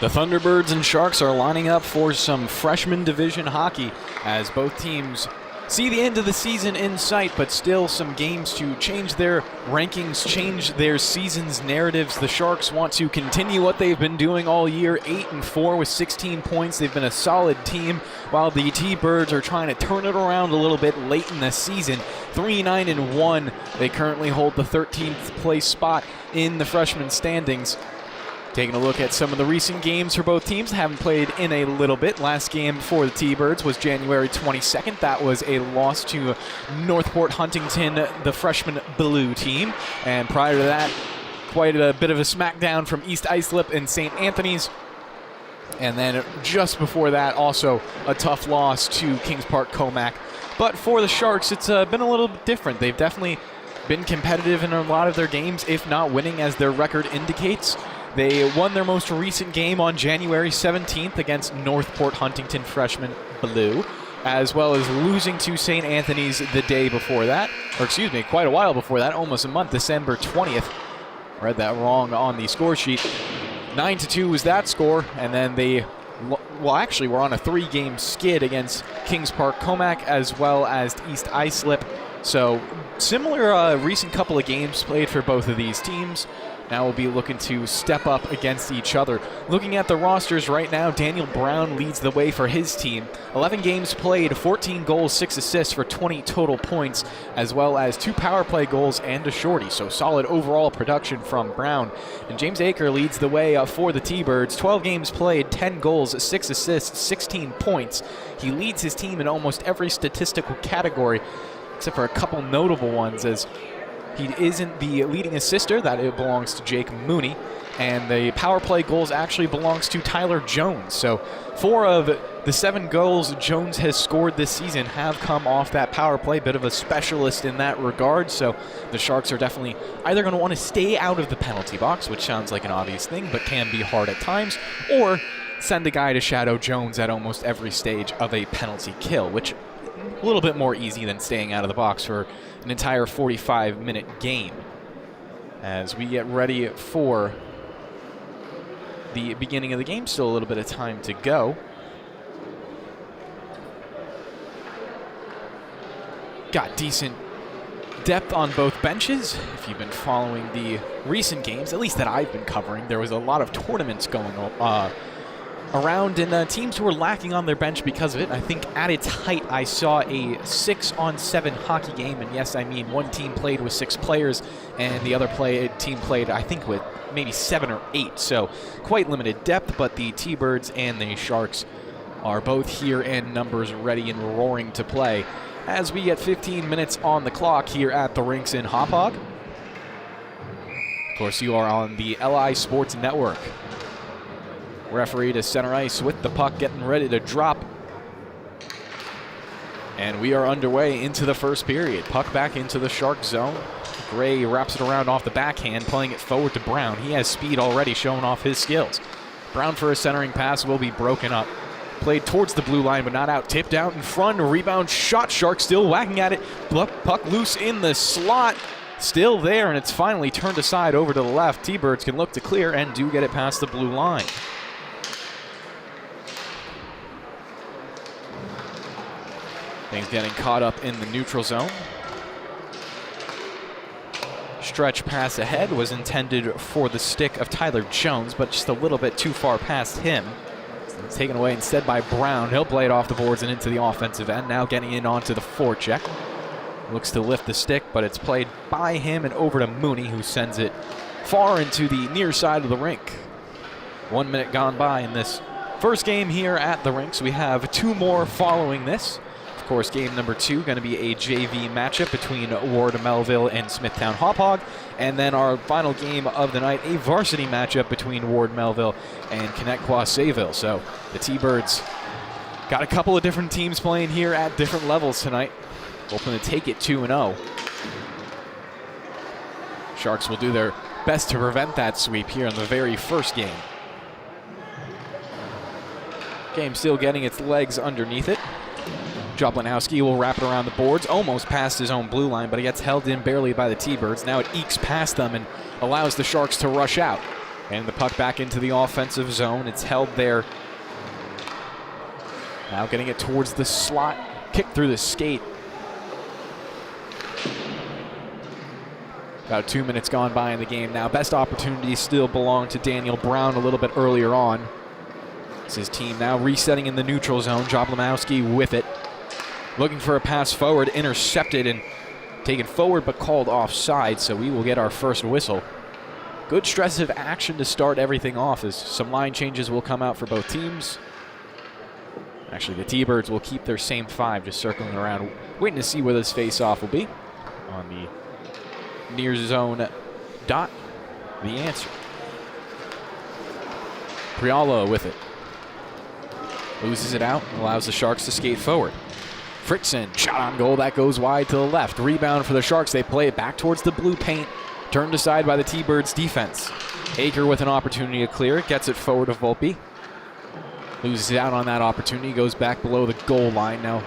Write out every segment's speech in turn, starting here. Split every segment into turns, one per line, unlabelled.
The Thunderbirds and Sharks are lining up for some freshman division hockey as both teams see the end of the season in sight, but still some games to change their rankings, change their season's narratives. The Sharks want to continue what they've been doing all year, 8-4 with 16 points. They've been a solid team, while the T-Birds are trying to turn it around a little bit late in the season. 3-9-1. They currently hold the 13th place spot in the freshman standings. Taking a look at some of the recent games for both teams, haven't played in a little bit. Last game for the T-Birds was January 22nd. That was a loss to Northport Huntington, the freshman Blue team. And prior to that, quite a bit of a smackdown from East Islip and St. Anthony's. And then just before that, also a tough loss to Kings Park Comac. But for the Sharks, it's been a little bit different. They've definitely been competitive in a lot of their games, if not winning, as their record indicates. They won their most recent game on January 17th against Northport Huntington freshman Blue, as well as losing to St. Anthony's the day before that, or excuse me, quite a while before that, almost a month, December 20th. Read that wrong on the score sheet. 9-2 was that score, and then they, well, actually were on a 3-game skid against Kings Park Comac as well as East Islip. So similar recent couple of games played for both of these teams. Now we'll be looking to step up against each other. Looking at the rosters right now, Daniel Brown leads the way for his team. 11 games played, 14 goals, 6 assists for 20 total points, as well as 2 power play goals and a shorty. So solid overall production from Brown. And James Aker leads the way for the T-Birds. 12 games played, 10 goals, 6 assists, 16 points. He leads his team in almost every statistical category, except for a couple notable ones, as he isn't the leading assister. That it belongs to Jake Mooney. And the power play goals actually belongs to Tyler Jones. So 4 of the 7 goals Jones has scored this season have come off that power play. Bit of a specialist in that regard. So the Sharks are definitely either going to want to stay out of the penalty box, which sounds like an obvious thing, but can be hard at times, or send a guy to shadow Jones at almost every stage of a penalty kill, which a little bit more easy than staying out of the box for an entire 45-minute game. As we get ready for the beginning of the game, still a little bit of time to go. Got decent depth on both benches. If you've been following the recent games, at least that I've been covering, there was a lot of tournaments going on around, and teams were lacking on their bench because of it. I think at its height I saw a 6-on-7 hockey game, and yes, I mean one team played with 6 players and the other team played, I think, with maybe 7 or 8, so quite limited depth. But the T-Birds and the Sharks are both here in numbers, ready and roaring to play as we get 15 minutes on the clock here at the rinks in Hauppauge. Of course, you are on the LI Sports Network. Referee to center ice with the puck, getting ready to drop. And we are underway into the first period. Puck back into the Shark zone. Gray wraps it around off the backhand, playing it forward to Brown. He has speed already, showing off his skills. Brown for a centering pass will be broken up. Played towards the blue line, but not out. Tipped out in front, rebound shot. Shark still whacking at it. Puck loose in the slot. Still there, and it's finally turned aside over to the left. T-Birds can look to clear and do get it past the blue line. Things getting caught up in the neutral zone. Stretch pass ahead was intended for the stick of Tyler Jones, but just a little bit too far past him. It's taken away instead by Brown. He'll play it off the boards and into the offensive end. Now getting in onto the forecheck. Looks to lift the stick, but it's played by him and over to Mooney, who sends it far into the near side of the rink. 1 minute gone by in this first game here at the rinks. We have 2 more following this. Of course, game number 2 going to be a JV matchup between Ward Melville and Smithtown Hauppauge. And then our final game of the night, a varsity matchup between Ward Melville and Connetquot Sayville. So the T-Birds got a couple of different teams playing here at different levels tonight. Hoping to take it 2-0. Sharks will do their best to prevent that sweep here in the very first game. Game still getting its legs underneath it. Joblinowski will wrap it around the boards, almost past his own blue line, but he gets held in barely by the T-Birds. Now it ekes past them and allows the Sharks to rush out. And the puck back into the offensive zone. It's held there. Now getting it towards the slot. Kick through the skate. About 2 minutes gone by in the game now. Best opportunities still belong to Daniel Brown a little bit earlier on. It's his team now resetting in the neutral zone. Jablanowski with it. Looking for a pass forward. Intercepted and taken forward but called offside, so we will get our first whistle. Good stress of action to start everything off as some line changes will come out for both teams. Actually, the T-Birds will keep their same five, just circling around, waiting to see where this face-off will be. On the near zone dot, the answer. Prialo with it. Loses it out, allows the Sharks to skate forward. Frickson, shot on goal, that goes wide to the left. Rebound for the Sharks, they play it back towards the blue paint. Turned aside by the T-Birds defense. Aker with an opportunity to clear it, gets it forward to Volpe. Loses out on that opportunity, goes back below the goal line. Now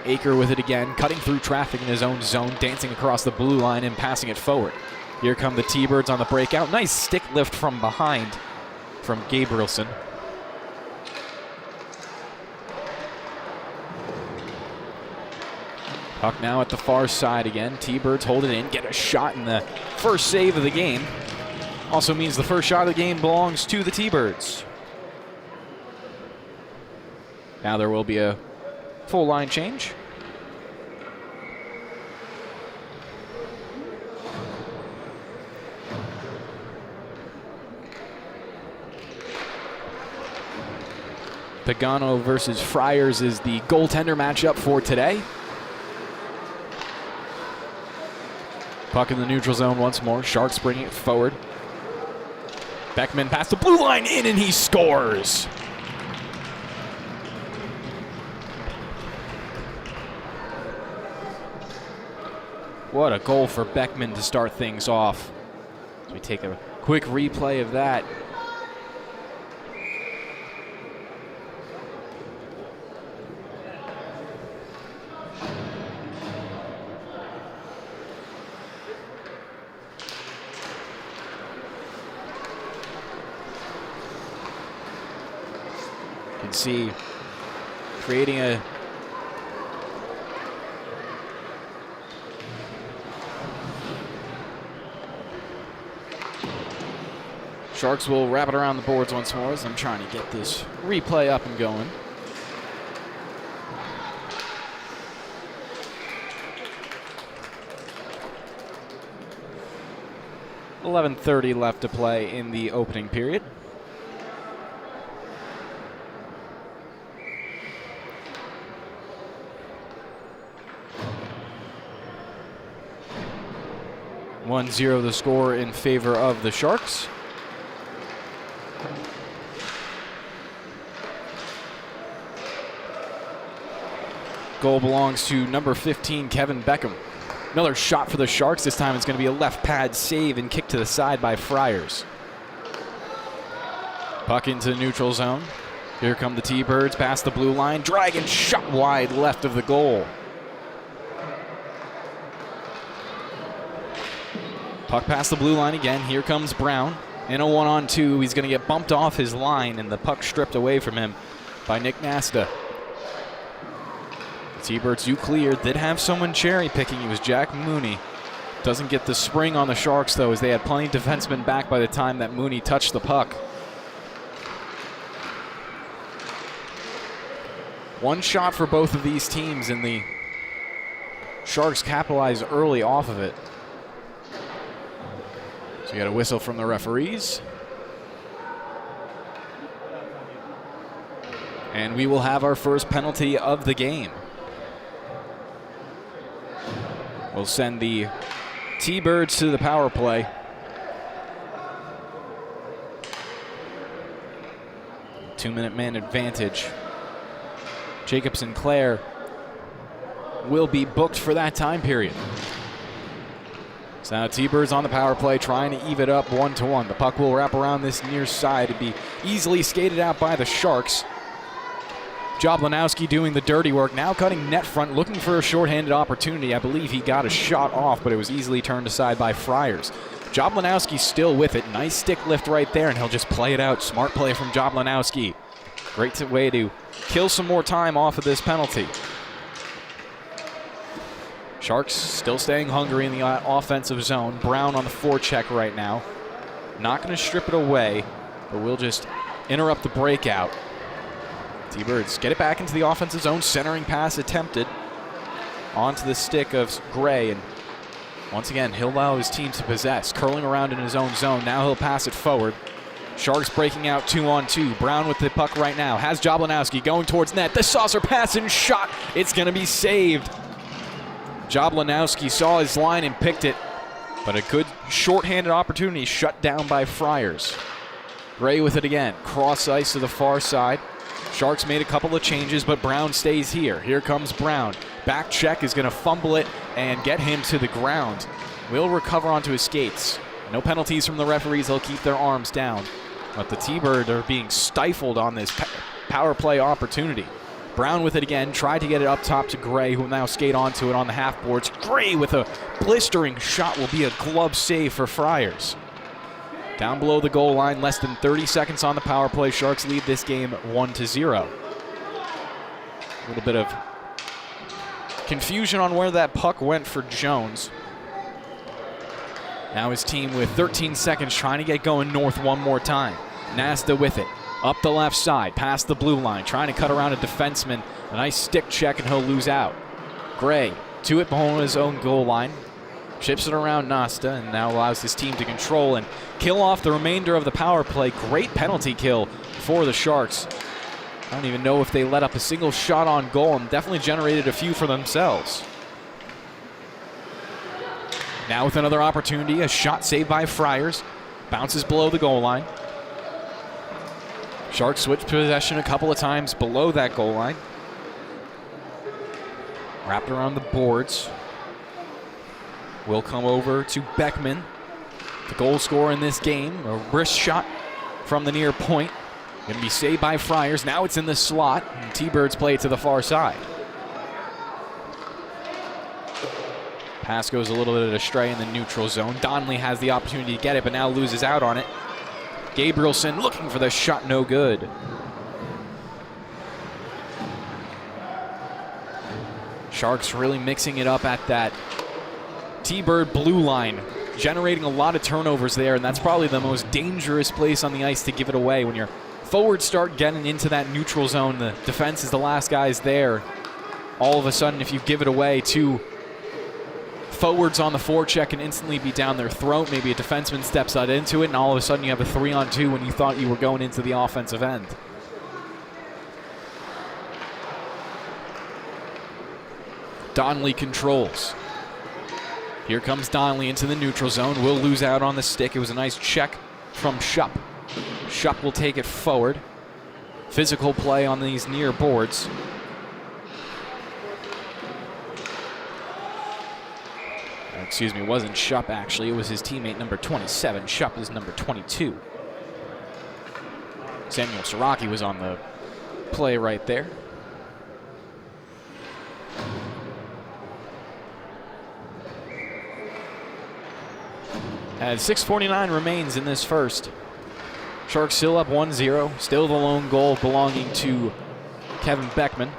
Aker with it again, cutting through traffic in his own zone, dancing across the blue line and passing it forward. Here come the T-Birds on the breakout. Nice stick lift from behind from Gabrielson. Puck now at the far side again. T-Birds hold it in, get a shot in the first save of the game. Also means the first shot of the game belongs to the T-Birds. Now there will be a full line change. Pagano versus Friars is the goaltender matchup for today. Puck in the neutral zone once more. Sharks bringing it forward. Beckman past the blue line in and he scores. What a goal for Beckman to start things off. As we take a quick replay of that. You can see creating a Sharks will wrap it around the boards once more as I'm trying to get this replay up and going. .11:30 left to play in the opening period. .1-0 the score in favor of the Sharks. Goal belongs to number 15, Kevin Beckham. Another shot for the Sharks. This time it's going to be a left pad save and kick to the side by Friars. Puck into the neutral zone. Here come the T-Birds past the blue line. Dragon shot wide left of the goal. Puck past the blue line again. Here comes Brown. In a 1-on-2, he's going to get bumped off his line and the puck stripped away from him by Nick Nasta. T-Birds do clear. Did have someone cherry picking. It was Jack Mooney. Doesn't get the spring on the Sharks, though, as they had plenty of defensemen back by the time that Mooney touched the puck. One shot for both of these teams, and the Sharks capitalize early off of it. So you got a whistle from the referees. And we will have our first penalty of the game. We'll send the T-Birds to the power play. Two-minute man advantage. Jacob Sinclair will be booked for that time period. So now T-Birds on the power play trying to eve it up 1-1. The puck will wrap around this near side to be easily skated out by the Sharks. Jablanowski doing the dirty work, now cutting net front, looking for a shorthanded opportunity. I believe he got a shot off, but it was easily turned aside by Friars. Jablanowski still with it. Nice stick lift right there, and he'll just play it out. Smart play from Jablanowski. Great way to kill some more time off of this penalty. Sharks still staying hungry in the offensive zone. Brown on the forecheck right now. Not going to strip it away, but we'll just interrupt the breakout. T-Birds get it back into the offensive zone. Centering pass attempted onto the stick of Gray, and once again, he'll allow his team to possess. Curling around in his own zone. Now he'll pass it forward. Sharks breaking out 2-on-2. Brown with the puck right now. Has Jablanowski going towards net. The saucer pass and shot. It's going to be saved. Jablanowski saw his line and picked it, but a good shorthanded opportunity shut down by Friars. Gray with it again. Cross ice to the far side. Sharks made a couple of changes, but Brown stays here. Here comes Brown. Back check is going to fumble it and get him to the ground. Will recover onto his skates. No penalties from the referees. They'll keep their arms down. But the T-Bird are being stifled on this power play opportunity. Brown with it again, tried to get it up top to Gray, who will now skate onto it on the half boards. Gray with a blistering shot will be a glove save for Friars. Down below the goal line, less than 30 seconds on the power play. Sharks lead this game 1-0. A little bit of confusion on where that puck went for Jones. Now his team with 13 seconds trying to get going north one more time. Nasta with it. Up the left side, past the blue line, trying to cut around a defenseman. A nice stick check and he'll lose out. Gray to it behind his own goal line. Chips it around Nasta and now allows his team to control and kill off the remainder of the power play. Great penalty kill for the Sharks. I don't even know if they let up a single shot on goal and definitely generated a few for themselves. Now with another opportunity, a shot saved by Friars. Bounces below the goal line. Sharks switch possession a couple of times below that goal line. Wrapped around the boards. Will come over to Beckman. The goal scorer in this game. A wrist shot from the near point. Going to be saved by Friars. Now it's in the slot. And T-Birds play it to the far side. Pass goes a little bit astray in the neutral zone. Donnelly has the opportunity to get it, but now loses out on it. Gabrielson looking for the shot, no good. Sharks really mixing it up at that T-Bird blue line, generating a lot of turnovers there, and that's probably the most dangerous place on the ice to give it away. When your forwards start getting into that neutral zone, the defense is the last guys there. All of a sudden, if you give it away to forwards on the forecheck and instantly be down their throat. Maybe a defenseman steps out into it, and all of a sudden you have a 3-on-2 when you thought you were going into the offensive end. Donnelly controls. Here comes Donnelly into the neutral zone. Will lose out on the stick. It was a nice check from Shupp. Shupp will take it forward. Physical play on these near boards. Excuse me, it wasn't Shupp actually, it was his teammate number 27. Shupp is number 22. Samuel Siraki was on the play right there. As 6:49 remains in this first. Sharks still up 1-0, still the lone goal belonging to Kevin Beckman.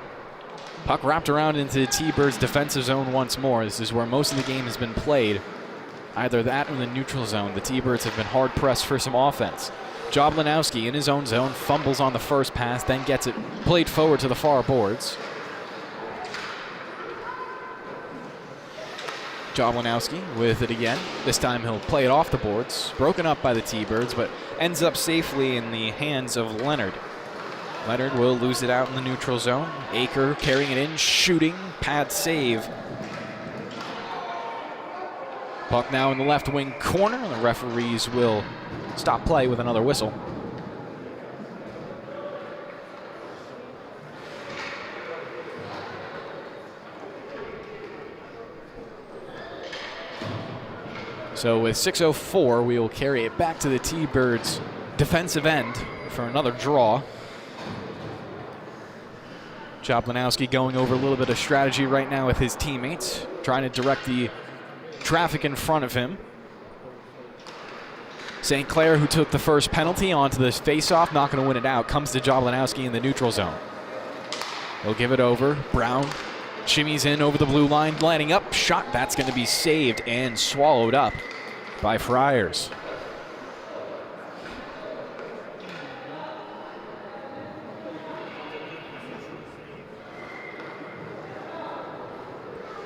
Puck wrapped around into the T-Birds' defensive zone once more. This is where most of the game has been played. Either that or the neutral zone. The T-Birds have been hard-pressed for some offense. Jablanowski in his own zone, fumbles on the first pass, then gets it played forward to the far boards. Jablanowski with it again. This time he'll play it off the boards. Broken up by the T-Birds, but ends up safely in the hands of Leonard. Leonard will lose it out in the neutral zone. Aker carrying it in, shooting, pad save. Puck now in the left wing corner. The referees will stop play with another whistle. So with 6:04, we will carry it back to the T-Birds' defensive end for another draw. Jablanowski going over a little bit of strategy right now with his teammates, trying to direct the traffic in front of him. St. Clair, who took the first penalty onto this face-off, not going to win it out. Comes to Jablanowski in the neutral zone. He'll give it over. Brown shimmies in over the blue line, lining up. Shot, that's going to be saved and swallowed up by Friars.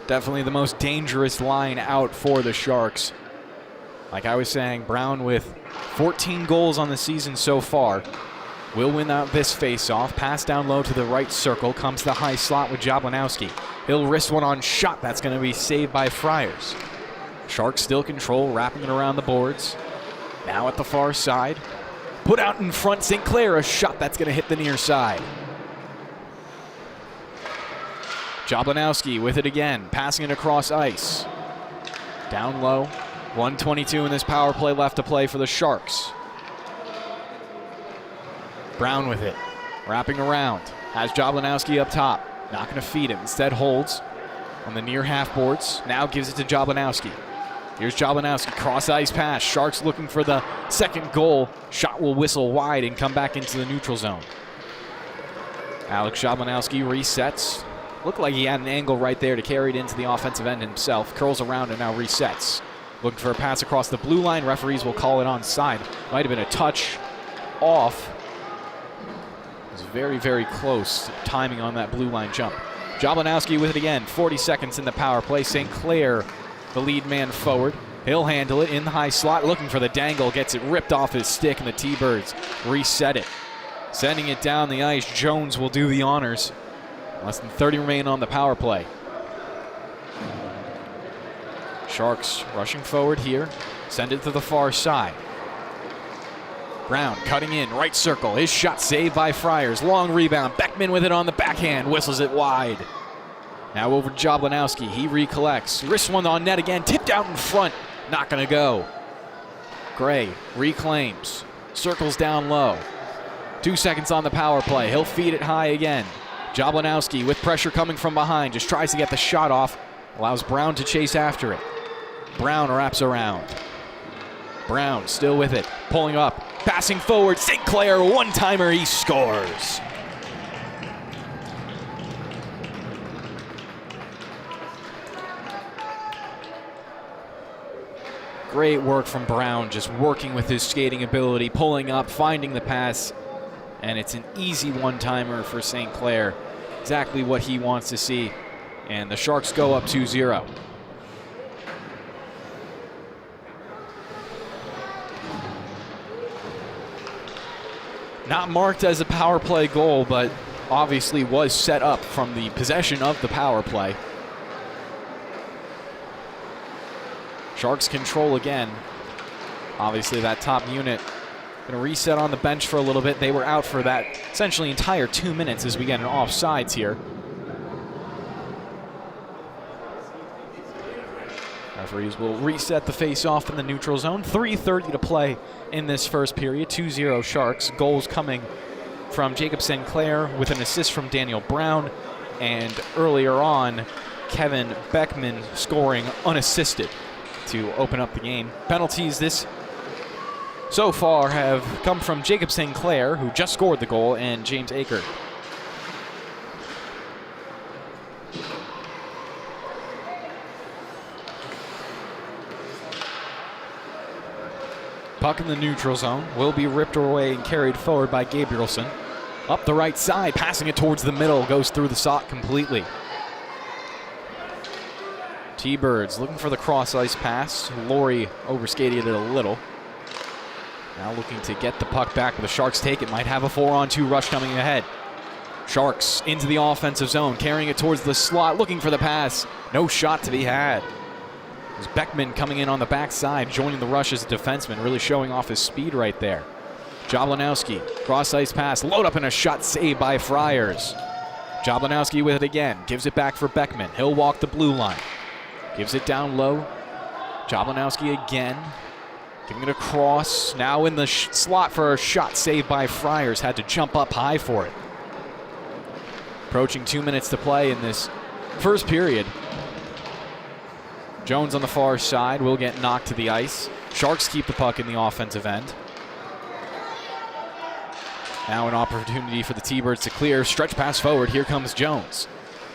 Definitely the most dangerous line out for the Sharks. Like I was saying, Brown with 14 goals on the season so far will win out this face-off. Pass down low to the right circle. Comes the high slot with Jablanowski. He'll wrist one on shot. That's going to be saved by Friars. Sharks still control, wrapping it around the boards. Now at the far side. Put out in front, St. Clair. A shot that's going to hit the near side. Jablanowski with it again, passing it across ice. Down low, 1:22 in this power play left to play for the Sharks. Brown with it, wrapping around. Has Jablanowski up top, not going to feed him. Instead holds on the near half boards. Now gives it to Jablanowski. Here's Jablanowski, cross ice pass. Sharks looking for the second goal. Shot will whistle wide and come back into the neutral zone. Alex Jablanowski resets. Looked like he had an angle right there to carry it into the offensive end himself. Curls around and now resets. Looking for a pass across the blue line. Referees will call it onside. Might have been a touch off. It was very, very close timing on that blue line jump. Jablanowski with it again. 40 seconds in the power play. St. Clair, the lead man forward. He'll handle it in the high slot. Looking for the dangle. Gets it ripped off his stick, and the T-Birds reset it. Sending it down the ice. Jones will do the honors. Less than 30 remain on the power play. Sharks rushing forward here. Send it to the far side. Brown cutting in, right circle. His shot saved by Friars. Long rebound. Beckman with it on the backhand. Whistles it wide. Now over to Jablanowski. He recollects. Wrists one on net again. Tipped out in front. Not going to go. Gray reclaims. Circles down low. 2 seconds on the power play. He'll feed it high again. Jablanowski with pressure coming from behind. Just tries to get the shot off. Allows Brown to chase after it. Brown wraps around. Brown still with it. Pulling up. Passing forward. St. Clair, one-timer. He scores. Great work from Brown. Just working with his skating ability. Pulling up. Finding the pass. And it's an easy one-timer for St. Clair. Exactly what he wants to see. And the Sharks go up 2-0. Not marked as a power play goal, but obviously was set up from the possession of the power play. Sharks control again. Obviously that top unit going to reset on the bench for a little bit. They were out for that essentially entire 2 minutes as we get an offsides here. Referees will reset the face-off in the neutral zone. 3:30 to play in this first period. 2-0 Sharks. Goals coming from Jacob St. Clair with an assist from Daniel Brown. And earlier on, Kevin Beckman scoring unassisted to open up the game. Penalties this so far have come from Jacob St. Clair, who just scored the goal, and James Aker. Puck in the neutral zone will be ripped away and carried forward by Gabrielson. Up the right side, passing it towards the middle, goes through the sock completely. T-Birds looking for the cross-ice pass. Laurie overskated it a little. Now looking to get the puck back, but the Sharks take it. Might have a 4-on-2 rush coming ahead. Sharks into the offensive zone, carrying it towards the slot, looking for the pass. No shot to be had. There's Beckman coming in on the backside, joining the rush as a defenseman, really showing off his speed right there. Jablanowski, cross-ice pass, load up and a shot saved by Friars. Jablanowski with it again, gives it back for Beckman. He'll walk the blue line. Gives it down low. Jablanowski again. Giving it across. Now in the slot for a shot saved by Friars. Had to jump up high for it. Approaching 2 minutes to play in this first period. Jones on the far side will get knocked to the ice. Sharks keep the puck in the offensive end. Now an opportunity for the T-Birds to clear. Stretch pass forward. Here comes Jones.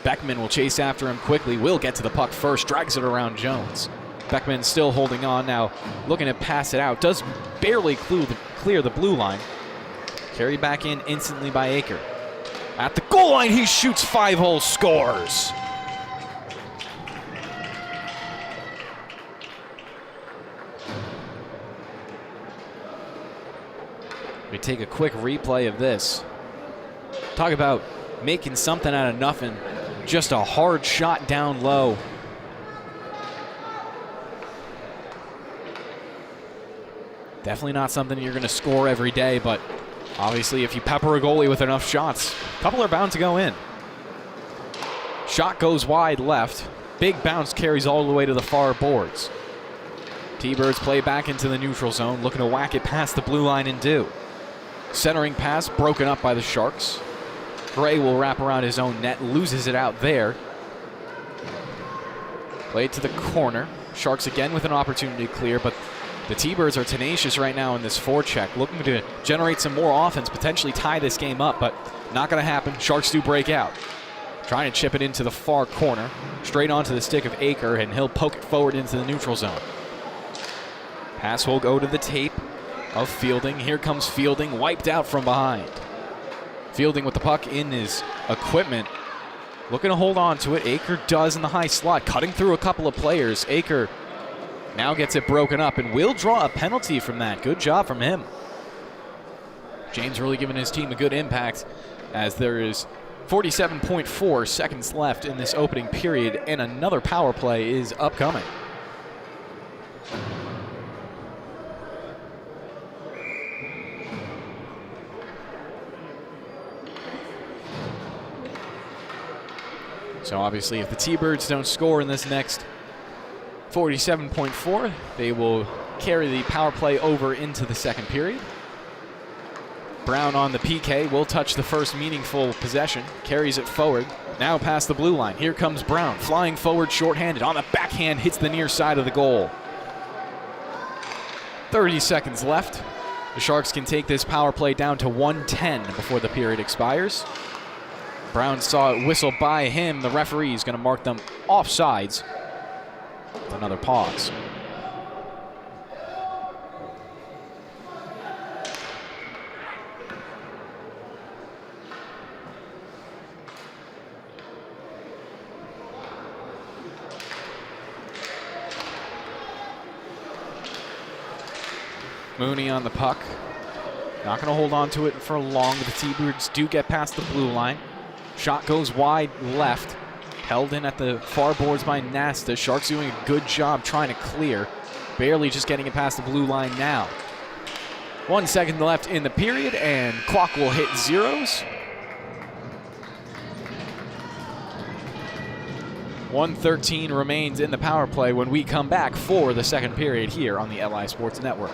Beckman will chase after him quickly. Will get to the puck first. Drags it around Jones. Beckman still holding on now. Looking to pass it out. Does barely clear the blue line. Carried back in instantly by Aker. At the goal line, he shoots 5-hole, scores. We take a quick replay of this. Talk about making something out of nothing. Just a hard shot down low. Definitely not something you're going to score every day, but obviously if you pepper a goalie with enough shots, a couple are bound to go in. Shot goes wide left. Big bounce carries all the way to the far boards. T-Birds play back into the neutral zone, looking to whack it past the blue line and do. Centering pass broken up by the Sharks. Gray will wrap around his own net, loses it out there. Played to the corner. Sharks again with an opportunity to clear, but the T-Birds are tenacious right now in this forecheck, looking to generate some more offense, potentially tie this game up, but not going to happen. Sharks do break out. Trying to chip it into the far corner, straight onto the stick of Aker, and he'll poke it forward into the neutral zone. Pass will go to the tape of Fielding. Here comes Fielding, wiped out from behind. Fielding with the puck in his equipment, looking to hold on to it. Aker does in the high slot, cutting through a couple of players. Aker now gets it broken up and will draw a penalty from that. Good job from him. James really giving his team a good impact, as there is 47.4 seconds left in this opening period, and another power play is upcoming. So obviously if the T-Birds don't score in this next 47.4, they will carry the power play over into the second period. Brown on the PK will touch the first meaningful possession, carries it forward, now past the blue line. Here comes Brown, flying forward shorthanded, on the backhand, hits the near side of the goal. 30 seconds left. The Sharks can take this power play down to 1:10 before the period expires. Brown saw it whistle by him. The referee is going to mark them offsides. Another pause. Mooney on the puck. Not going to hold on to it for long. The T-Birds do get past the blue line. Shot goes wide left. Held in at the far boards by Nasta. Sharks doing a good job trying to clear. Barely just getting it past the blue line now. 1 second left in the period, and clock will hit zeros. 1:13 remains in the power play when we come back for the second period here on the LI Sports Network.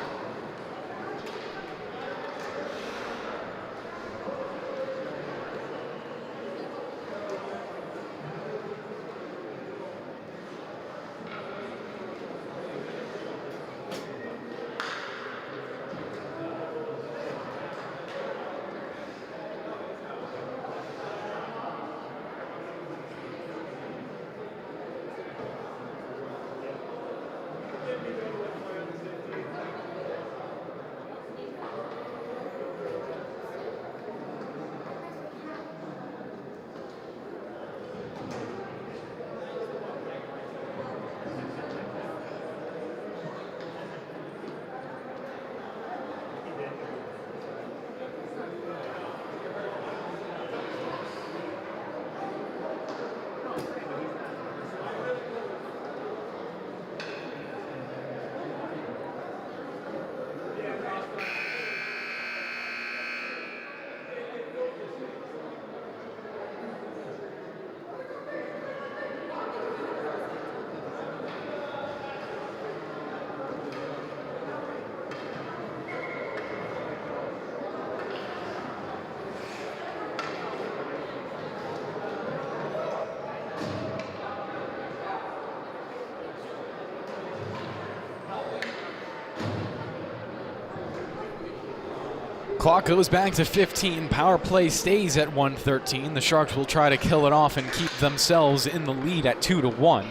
Clock goes back to 15. Power play stays at 1:13. The Sharks will try to kill it off and keep themselves in the lead at 2-1.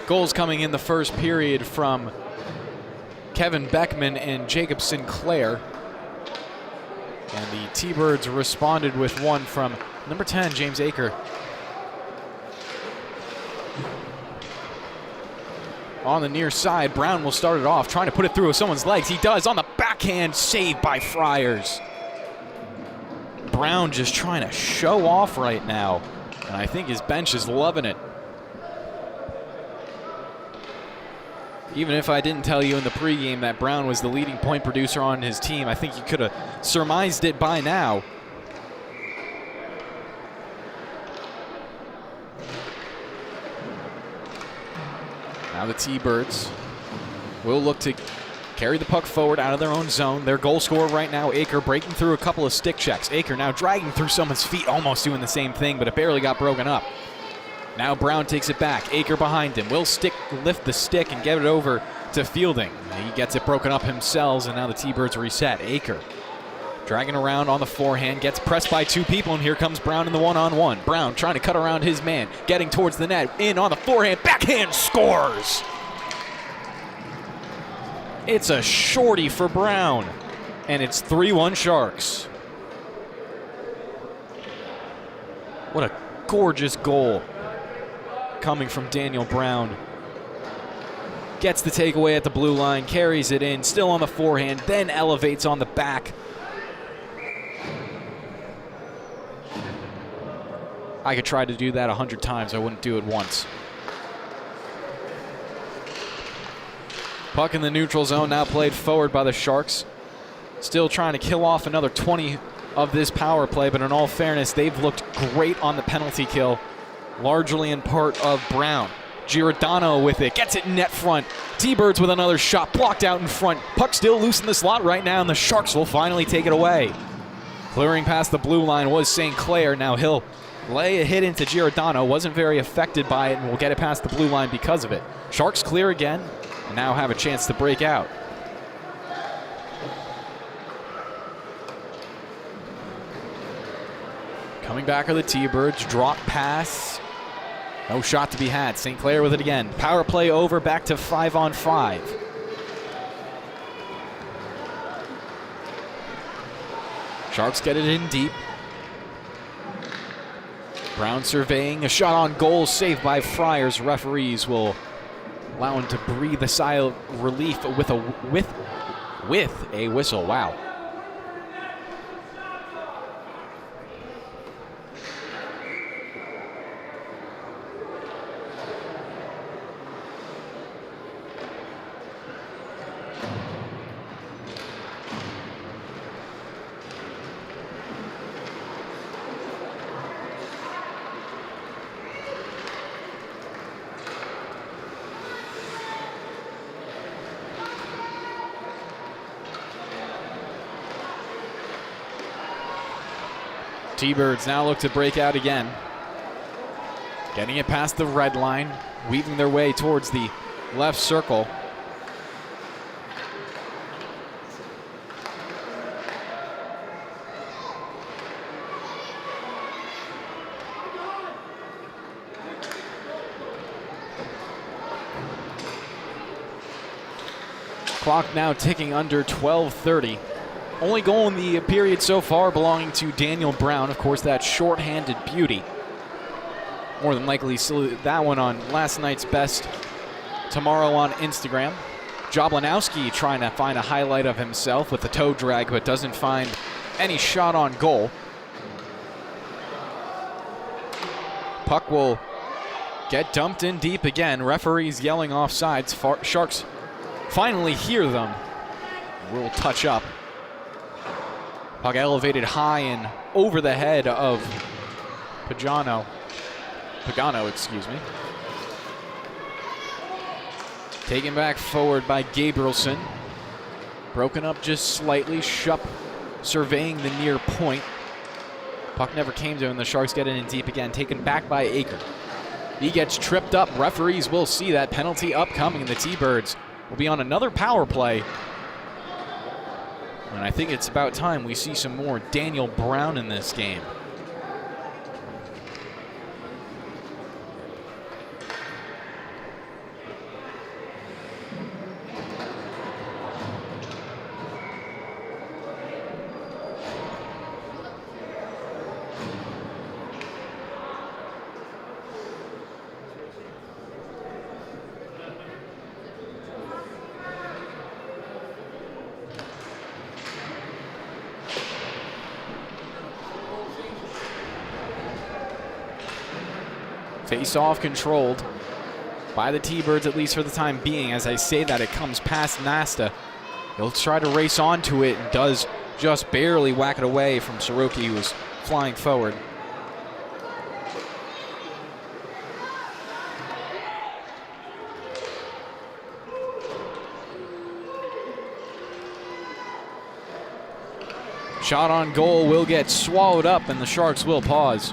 Goals coming in the first period from Kevin Beckman and Jacob Sinclair. And the T-Birds responded with one from number 10, James Aker. On the near side, Brown will start it off, trying to put it through someone's legs. He does on the backhand, saved by Friars. Brown just trying to show off right now, and I think his bench is loving it. Even if I didn't tell you in the pregame that Brown was the leading point producer on his team, I think you could have surmised it by now. Now the T-Birds will look to carry the puck forward out of their own zone. Their goal scorer right now, Aker, breaking through a couple of stick checks. Aker now dragging through someone's feet, almost doing the same thing, but it barely got broken up. Now Brown takes it back. Aker behind him. Will lift the stick and get it over to Fielding. He gets it broken up himself, and now the T-Birds reset. Aker dragging around on the forehand, gets pressed by two people, and here comes Brown in the one-on-one. Brown trying to cut around his man, getting towards the net, in on the forehand, backhand, scores! It's a shorty for Brown, and it's 3-1 Sharks. What a gorgeous goal coming from Daniel Brown. Gets the takeaway at the blue line, carries it in, still on the forehand, then elevates on the back. I could try to do that 100 times. I wouldn't do it once. Puck in the neutral zone, now played forward by the Sharks. Still trying to kill off another 20 of this power play, but in all fairness, they've looked great on the penalty kill, largely in part of Brown. Giordano with it, gets it net front. T-Birds with another shot, blocked out in front. Puck still loose in the slot right now, and the Sharks will finally take it away. Clearing past the blue line was St. Clair. Now he'll lay a hit into Giordano, wasn't very affected by it, and will get it past the blue line because of it. Sharks clear again, and now have a chance to break out. Coming back are the T-Birds, drop pass. No shot to be had. St. Clair with it again. Power play over, back to 5-on-5. Sharks get it in deep. Brown surveying, a shot on goal, saved by Friars. Referees will allow him to breathe a sigh of relief with a whistle. Wow. T-Birds now look to break out again. Getting it past the red line, weaving their way towards the left circle. Clock now ticking under 12:30. Only goal in the period so far belonging to Daniel Brown. Of course, that short-handed beauty. More than likely salute that one on last night's best tomorrow on Instagram. Jablanowski trying to find a highlight of himself with the toe drag, but doesn't find any shot on goal. Puck will get dumped in deep again. Referees yelling offsides. Sharks finally hear them. We'll touch up. Puck elevated high and over the head of Pagano, excuse me. Taken back forward by Gabrielson. Broken up just slightly. Shupp surveying the near point. Puck never came to him. The Sharks get it in deep again. Taken back by Aker. He gets tripped up. Referees will see that penalty upcoming. The T-Birds will be on another power play. And I think it's about time we see some more Daniel Brown in this game. Face-off controlled by the T-Birds, at least for the time being. As I say that, it comes past Nasta. He'll try to race onto it and does just barely whack it away from Soroki, who was flying forward. Shot on goal will get swallowed up, and the Sharks will pause.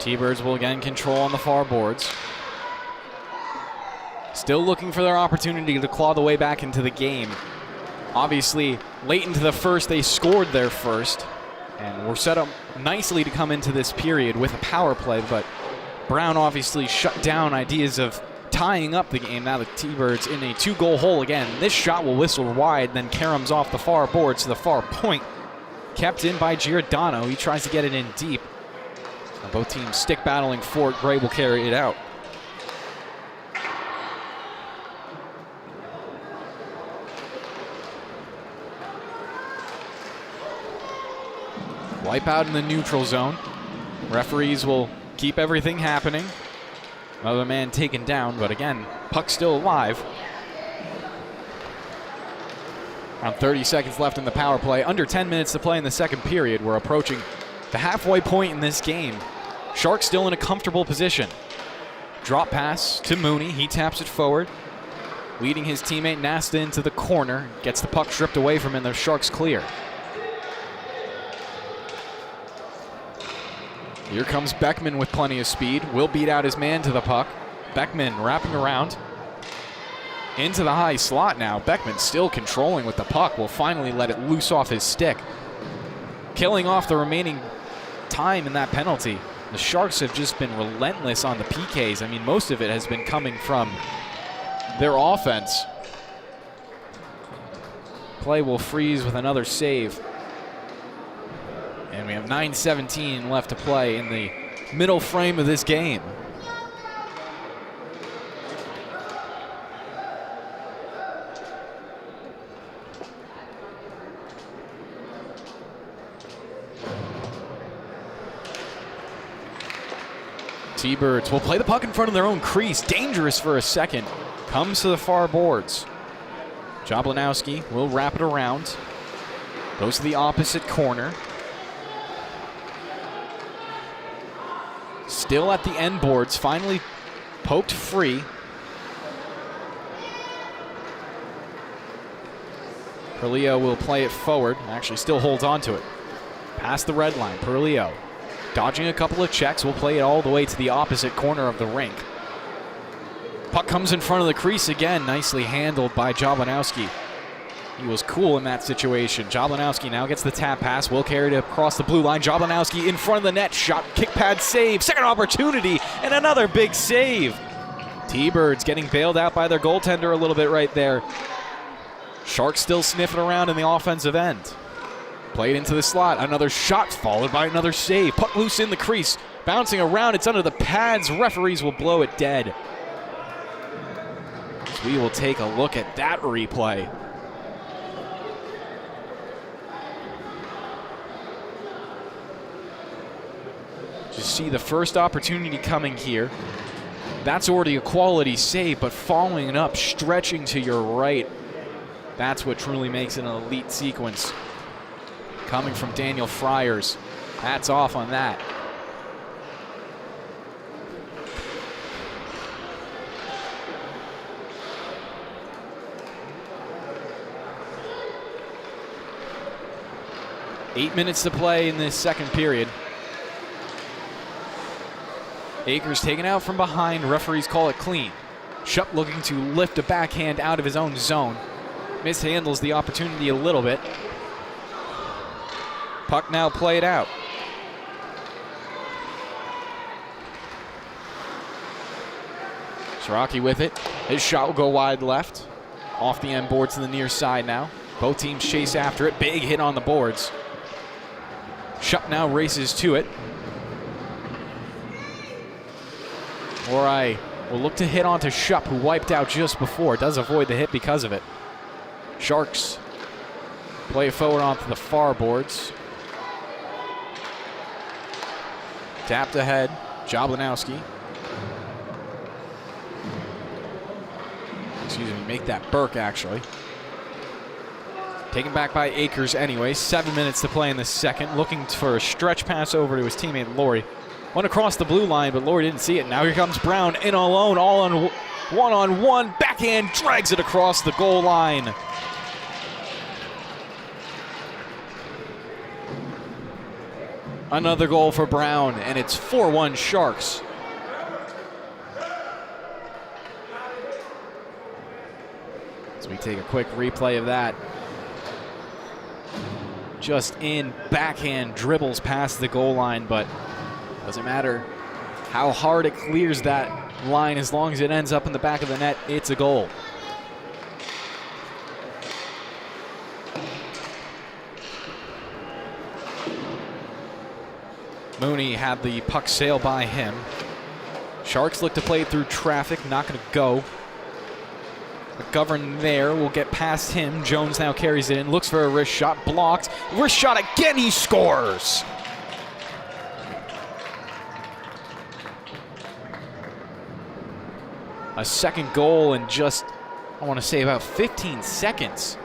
T-Birds will again control on the far boards. Still looking for their opportunity to claw the way back into the game. Obviously, late into the first, they scored their first, and were set up nicely to come into this period with a power play, but Brown obviously shut down ideas of tying up the game. Now the T-Birds in a 2-goal hole again. This shot will whistle wide, then caroms off the far boards to the far point. Kept in by Giordano. He tries to get it in deep. Both teams stick battling for it. Gray will carry it out. Wipe out in the neutral zone. Referees will keep everything happening. Another man taken down, but again, puck still alive. Around 30 seconds left in the power play. Under 10 minutes to play in the second period. We're approaching the halfway point in this game. Sharks still in a comfortable position. Drop pass to Mooney. He taps it forward. Leading his teammate Nasta into the corner. Gets the puck stripped away from him. The Sharks clear. Here comes Beckman with plenty of speed. Will beat out his man to the puck. Beckman wrapping around. Into the high slot now. Beckman still controlling with the puck. Will finally let it loose off his stick. Killing off the remaining time in that penalty. The Sharks have just been relentless on the PKs. I mean, most of it has been coming from their offense. Play will freeze with another save. And we have 9:17 left to play in the middle frame of this game. T-Birds will play the puck in front of their own crease. Dangerous for a second. Comes to the far boards. Jablanowski will wrap it around. Goes to the opposite corner. Still at the end boards. Finally poked free. Perlio will play it forward. Actually still holds on to it. Past the red line. Perlio dodging a couple of checks, will play it all the way to the opposite corner of the rink. Puck comes in front of the crease again, nicely handled by Jablanowski. He was cool in that situation. Jablanowski now gets the tap pass, will carry it across the blue line. Jablanowski in front of the net, shot, kick pad save, second opportunity, and another big save. T-Birds getting bailed out by their goaltender a little bit right there. Sharks still sniffing around in the offensive end. Played into the slot, another shot followed by another save. Puck loose in the crease, bouncing around, it's under the pads. Referees will blow it dead. So we will take a look at that replay. Just see the first opportunity coming here. That's already a quality save, but following it up, stretching to your right. That's what truly makes it an elite sequence. coming from Daniel Friars. Hats off on that. Eight minutes to play in this second period. Akers taken out from behind. Referees call it clean. Shupp looking to lift a backhand out of his own zone. Mishandles the opportunity a little bit. Puck now played out. Shiraki with it. His shot will go wide left. Off the end board to the near side now. Both teams chase after it. Big hit on the boards. Shupp now races to it. Morai will look to hit onto Shupp, who wiped out just before. Does avoid the hit because of it. Sharks play forward onto the far boards. Tapped ahead. Jablanowski. Excuse me, make that Burke actually. Taken back by Akers anyway. 7 minutes to play in the second. Looking for a stretch pass over to his teammate Laurie. Went across the blue line, but Laurie didn't see it. Now here comes Brown in alone, all on one-on-one. Backhand drags it across the goal line. Another goal for Brown, and it's 4-1 Sharks. As we take a quick replay of that. Just in, backhand dribbles past the goal line, but doesn't matter how hard it clears that line, as long as it ends up in the back of the net, it's a goal. Mooney had the puck sail by him. Sharks look to play through traffic, not going to go. McGovern there will get past him. Jones now carries it in, looks for a wrist shot, blocked. Wrist shot again, he scores! A second goal in just, I want to say, about 15 seconds.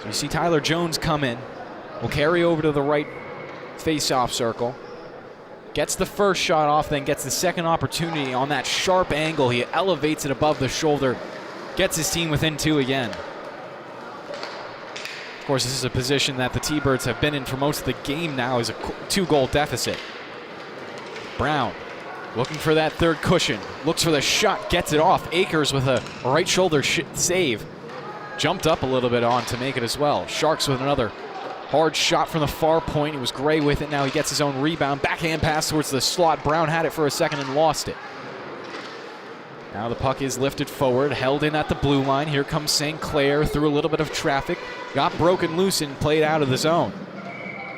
So you see Tyler Jones come in. Will carry over to the right face-off circle. Gets the first shot off, then gets the second opportunity on that sharp angle. He elevates it above the shoulder. Gets his team within two again. Of course, this is a position that the T-Birds have been in for most of the game now, is a two-goal deficit. Brown looking for that third cushion. Looks for the shot, gets it off. Akers with a right shoulder save. Jumped up a little bit on to make it as well. Sharks with another hard shot from the far point. It was Gray with it. Now he gets his own rebound. Backhand pass towards the slot. Brown had it for a second and lost it. Now the puck is lifted forward, held in at the blue line. Here comes St. Clair through a little bit of traffic. Got broken loose and played out of the zone.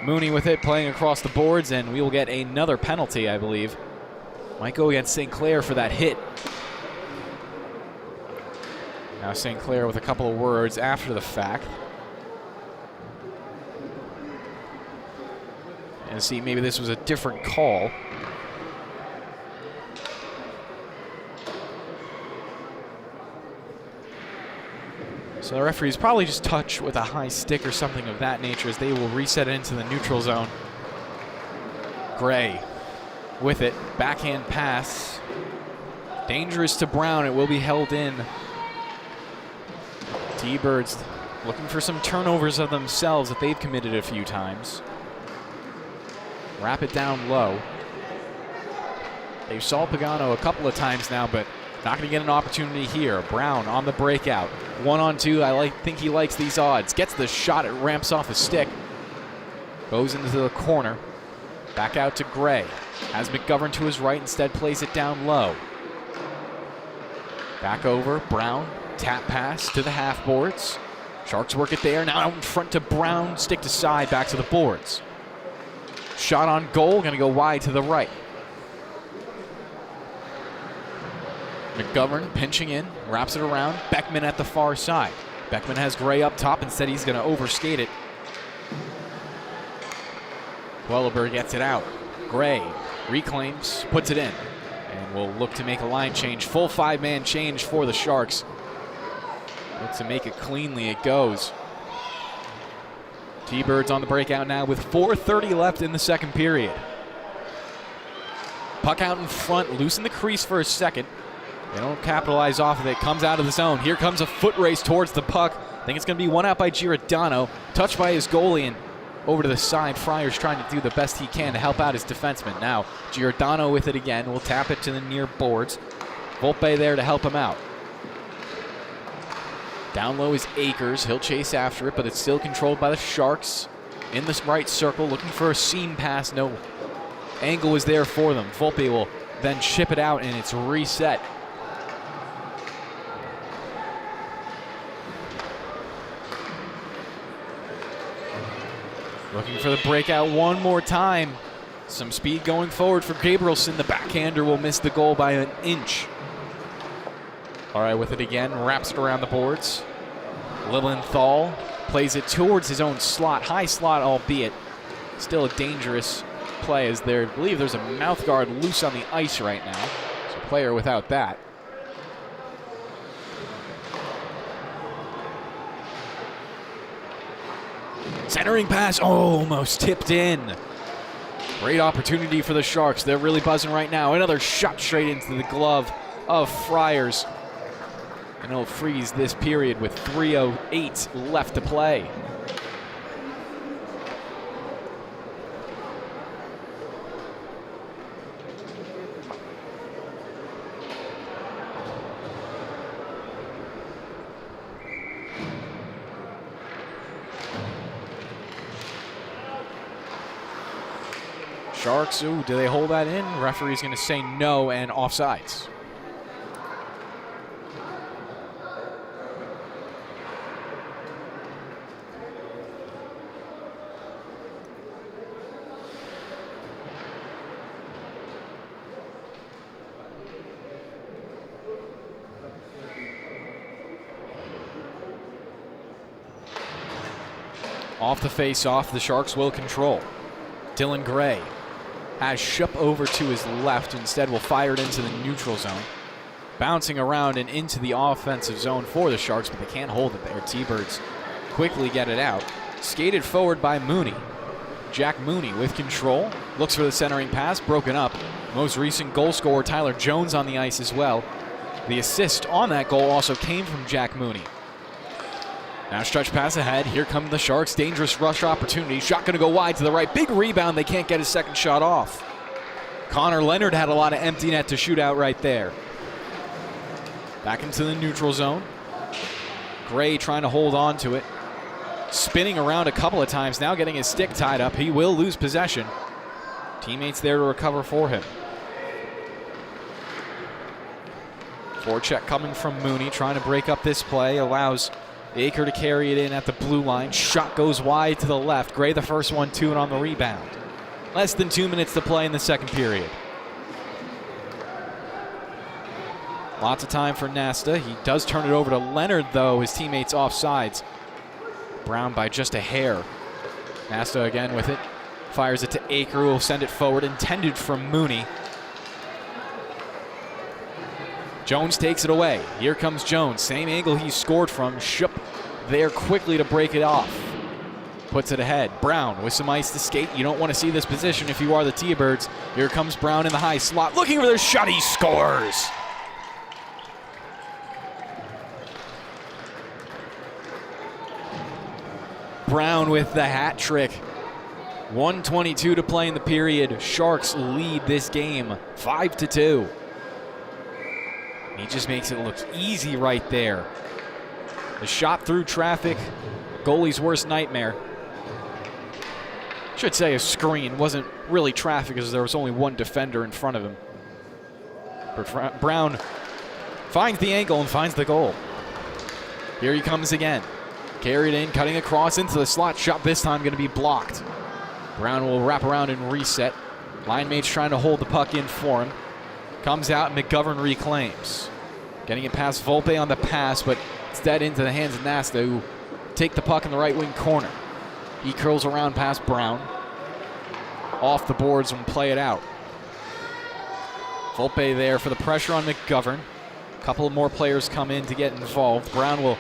Mooney with it, playing across the boards, and we will get another penalty, I believe. Might go against St. Clair for that hit. Now St. Clair with a couple of words after the fact. And see, maybe this was a different call. So the referees probably just touch with a high stick or something of that nature, as they will reset it into the neutral zone. Gray with it, backhand pass. Dangerous to Brown, it will be held in. T-Birds looking for some turnovers of themselves that they've committed a few times. Wrap it down low. They've saw Pagano a couple of times now, but not going to get an opportunity here. Brown on the breakout. 1-on-2, I think he likes these odds. Gets the shot, it ramps off his stick. Goes into the corner. Back out to Gray. Has McGovern to his right, instead plays it down low. Back over, Brown. Tap pass to the half boards. Sharks work it there. Now out in front to Brown. Stick to side, back to the boards. Shot on goal, going to go wide to the right. McGovern pinching in, wraps it around. Beckman at the far side. Beckman has Gray up top. Instead, he's going to overskate it. Welleberg gets it out. Gray reclaims, puts it in, and will look to make a line change. Full five-man change for the Sharks. Look to make it cleanly, it goes. T-Birds on the breakout now with 4:30 left in the second period. Puck out in front, loose in the crease for a second. They don't capitalize off of it. Comes out of the zone. Here comes a foot race towards the puck. I think it's going to be one out by Giordano. Touched by his goalie and over to the side. Fryer's trying to do the best he can to help out his defenseman. Now, Giordano with it again. Will tap it to the near boards. Volpe there to help him out. Down low is Akers. He'll chase after it, but it's still controlled by the Sharks. In this right circle, looking for a seam pass. No angle is there for them. Volpe will then chip it out, and it's reset. Looking for the breakout one more time. Some speed going forward for Gabrielson. The backhander will miss the goal by an inch. All right, with it again, wraps it around the boards. Lilienthal plays it towards his own slot. High slot, albeit. Still a dangerous play as there, I believe there's a mouth guard loose on the ice right now. So player without that. Centering pass, almost tipped in. Great opportunity for the Sharks. They're really buzzing right now. Another shot straight into the glove of Friars. And it'll freeze this period with 3:08 left to play. Sharks, ooh, do they hold that in? Referee's going to say no and offsides. Off the face-off, the Sharks will control. Dylan Gray has Shupp over to his left. Instead, will fire it into the neutral zone. Bouncing around and into the offensive zone for the Sharks, but they can't hold it there. T-Birds quickly get it out. Skated forward by Mooney. Jack Mooney with control. Looks for the centering pass, broken up. Most recent goal scorer Tyler Jones on the ice as well. The assist on that goal also came from Jack Mooney. Now stretch pass ahead. Here come the Sharks. Dangerous rush opportunity. Shot going to go wide to the right. Big rebound. They can't get his second shot off. Connor Leonard had a lot of empty net to shoot out right there. Back into the neutral zone. Gray trying to hold on to it. Spinning around a couple of times. Now getting his stick tied up. He will lose possession. Teammates there to recover for him. Forecheck coming from Mooney. Trying to break up this play. Allows Aker to carry it in at the blue line. Shot goes wide to the left. Gray the first one to it on the rebound. Less than 2 minutes to play in the second period. Lots of time for Nasta. He does turn it over to Leonard, though. His teammates offsides. Brown by just a hair. Nasta again with it. Fires it to Aker, who will send it forward. Intended from Mooney. Jones takes it away. Here comes Jones. Same angle he scored from. Shupp there quickly to break it off. Puts it ahead. Brown with some ice to skate. You don't want to see this position if you are the T-Birds. Here comes Brown in the high slot. Looking for their shot. He scores. Brown with the hat trick. 1:22 to play in the period. Sharks lead this game 5-2. He just makes it look easy right there. The shot through traffic, goalie's worst nightmare. Should say a screen, wasn't really traffic as there was only one defender in front of him. But Brown finds the angle and finds the goal. Here he comes again. Carried in, cutting across into the slot. Shot this time going to be blocked. Brown will wrap around and reset. Line mates trying to hold the puck in for him. Comes out, McGovern reclaims. Getting it past Volpe on the pass, but it's dead into the hands of Nasta, who take the puck in the right wing corner. He curls around past Brown. Off the boards and play it out. Volpe there for the pressure on McGovern. A couple of more players come in to get involved. Brown will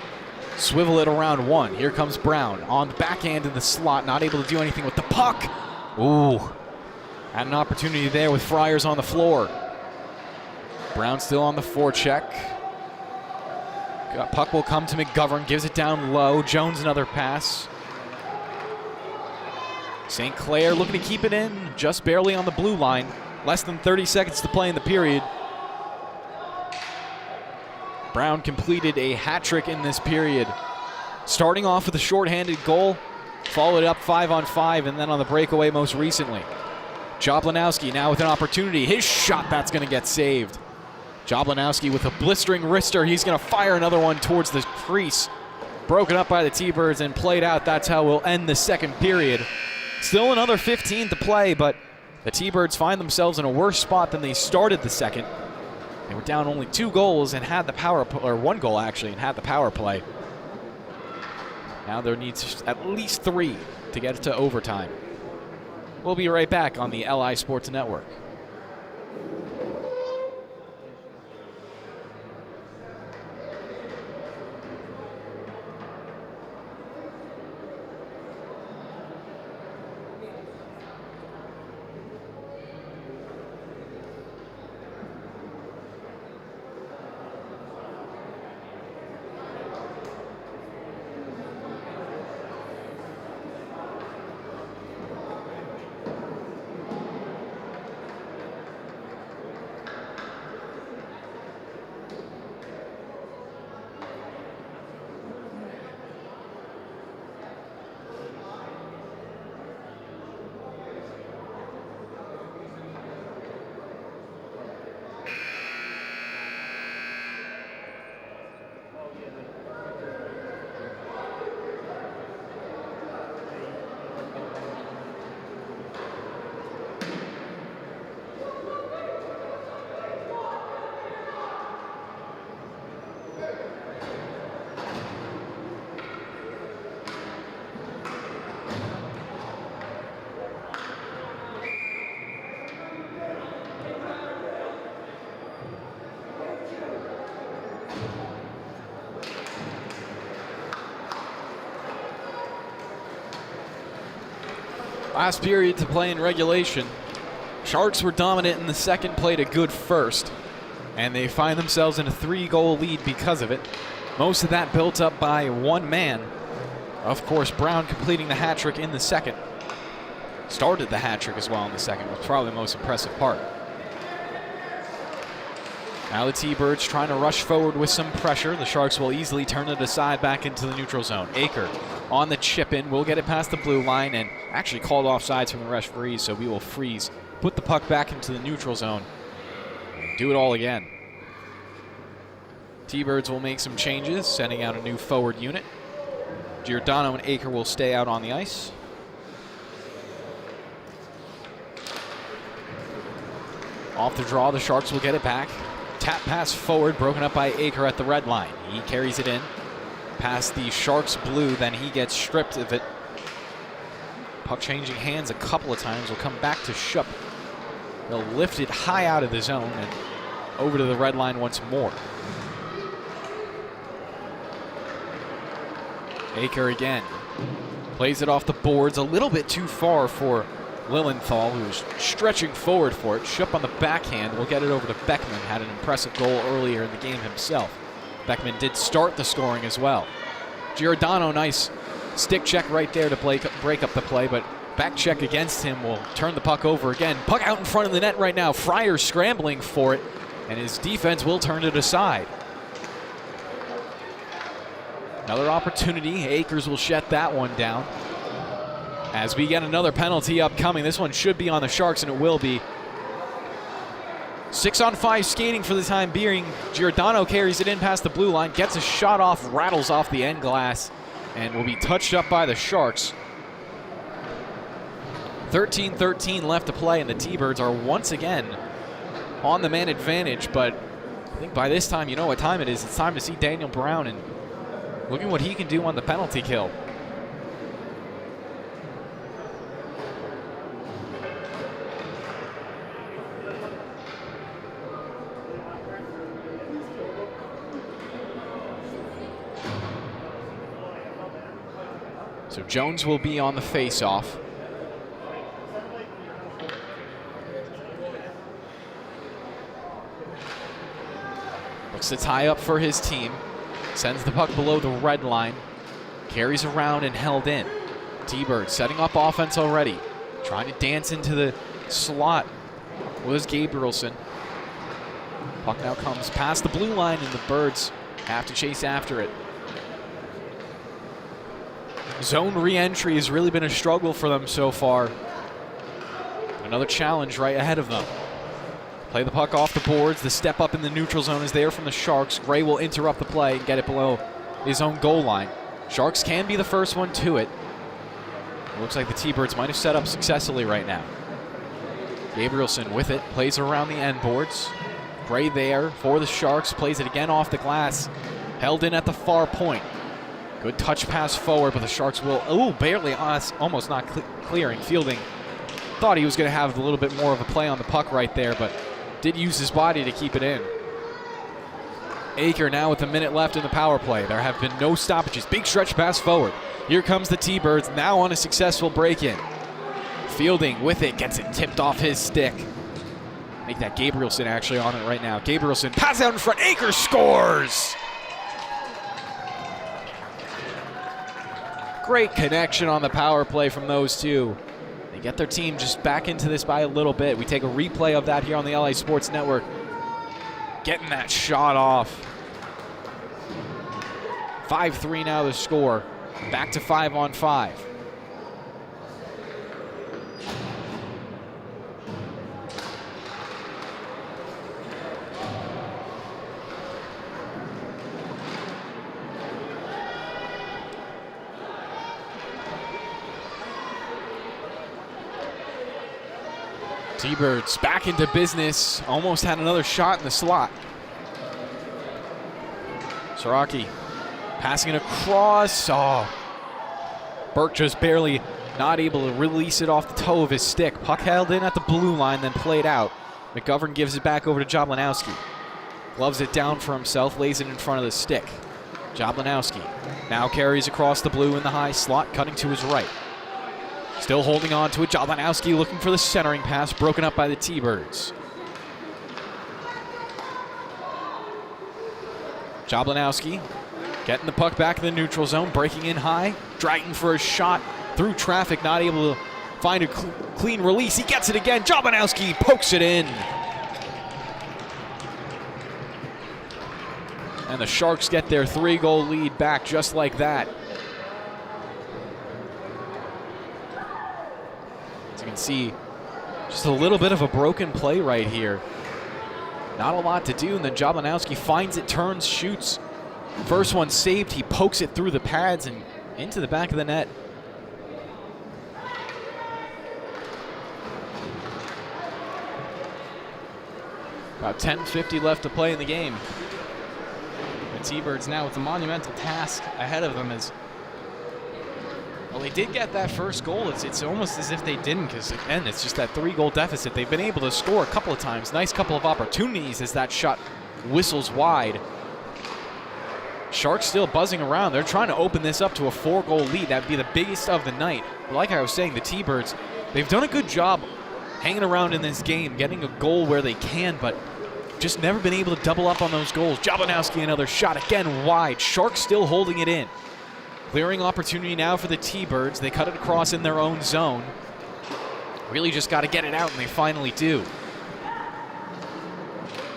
Swivel it around one. Here comes Brown on the backhand in the slot, not able to do anything with the puck. Ooh, had an opportunity there with Friars on the floor. Brown still on the forecheck. Puck will come to McGovern, gives it down low. Jones another pass. St. Clair looking to keep it in, just barely on the blue line. Less than 30 seconds to play in the period. Brown completed a hat trick in this period. Starting off with a shorthanded goal, followed up 5-on-5, and then on the breakaway most recently. Jablanowski now with an opportunity. His shot, that's going to get saved. Jablanowski with a blistering wrister. He's going to fire another one towards the crease. Broken up by the T-Birds and played out. That's how we'll end the second period. Still another 15 to play, but the T-Birds find themselves in a worse spot than they started the second. They were down only 2 goals and had the or 1 goal actually, and had the power play. Now there needs at least 3 to get it to overtime. We'll be right back on the LI Sports Network. Last period to play in regulation. Sharks were dominant in the second, played a good first, and they find themselves in a 3-goal lead because of it. Most of that built up by one man. Of course, Brown completing the hat trick in the second. Started the hat trick as well in the second, was probably the most impressive part. Now the T-Birds trying to rush forward with some pressure. The Sharks will easily turn it aside back into the neutral zone. Aker on the chip in, will get it past the blue line and actually called offsides from the referees, so we will freeze. Put the puck back into the neutral zone. Do it all again. T-Birds will make some changes, sending out a new forward unit. Giordano and Aker will stay out on the ice. Off the draw, the Sharks will get it back. Tap pass forward, broken up by Aker at the red line. He carries it in past the Sharks blue, then he gets stripped of it. Puck changing hands a couple of times, will come back to Schupp. They'll lift it high out of the zone and over to the red line once more. Aker again. Plays it off the boards a little bit too far for Lilienthal, who's stretching forward for it. Schupp on the backhand will get it over to Beckman. Had an impressive goal earlier in the game himself. Beckman did start the scoring as well. Giordano, nice stick check right there to break up the play, but back check against him will turn the puck over again. Puck out in front of the net right now. Friars scrambling for it, and his defense will turn it aside. Another opportunity. Akers will shut that one down. As we get another penalty upcoming. This one should be on the Sharks, and it will be. 6-on-5 skating for the time being. Giordano carries it in past the blue line, gets a shot off, rattles off the end glass, and will be touched up by the Sharks. 13-13 left to play, and the T-Birds are once again on the man advantage, but I think by this time you know what time it is. It's time to see Daniel Brown, and look at what he can do on the penalty kill. So Jones will be on the face-off. Looks to tie up for his team. Sends the puck below the red line. Carries around and held in. T-Bird setting up offense already. Trying to dance into the slot was Gabrielson. Puck now comes past the blue line and the Birds have to chase after it. Zone re-entry has really been a struggle for them so far. Another challenge right ahead of them. Play the puck off the boards. The step up in the neutral zone is there from the Sharks. Gray will interrupt the play and get it below his own goal line. Sharks can be the first one to it. It looks like the T-Birds might have set up successfully right now. Gabrielson with it, plays around the end boards. Gray there for the Sharks, plays it again off the glass. Held in at the far point. Good touch pass forward, but the Sharks will, barely, almost not clearing. Fielding thought he was going to have a little bit more of a play on the puck right there, but did use his body to keep it in. Aker now with a minute left in the power play. There have been no stoppages. Big stretch pass forward. Here comes the T-Birds now on a successful break-in. Fielding with it, gets it tipped off his stick. Make that Gabrielson actually on it right now. Gabrielson pass out in front. Aker scores! Great connection on the power play from those two. They get their team just back into this by a little bit. We take a replay of that here on the LA Sports Network. Getting that shot off. 5-3 now the score. Back to 5-on-5. T-Birds back into business. Almost had another shot in the slot. Saraki passing it across. Burke just barely not able to release it off the toe of his stick. Puck held in at the blue line, then played out. McGovern gives it back over to Jablanowski. Gloves it down for himself, lays it in front of the stick. Jablanowski now carries across the blue in the high slot, cutting to his right. Still holding on to it. Jablanowski looking for the centering pass, broken up by the T-Birds. Jablanowski getting the puck back in the neutral zone, breaking in high, dragging for a shot through traffic, not able to find a clean release. He gets it again. Jablanowski pokes it in. And the Sharks get their 3-goal lead back just like that. As you can see, just a little bit of a broken play right here. Not a lot to do, and then Jablanowski finds it, turns, shoots. First one saved, he pokes it through the pads and into the back of the net. About 10:50 left to play in the game. The T-Birds now with the monumental task ahead of them as, well, they did get that first goal. It's almost as if they didn't, because again, it's just that 3-goal deficit. They've been able to score a couple of times. Nice couple of opportunities as that shot whistles wide. Sharks still buzzing around. They're trying to open this up to a 4-goal lead. That would be the biggest of the night. But like I was saying, the T-Birds, they've done a good job hanging around in this game, getting a goal where they can, but just never been able to double up on those goals. Jablanowski, another shot, again wide. Sharks still holding it in. Clearing opportunity now for the T-Birds. They cut it across in their own zone. Really just got to get it out, and they finally do.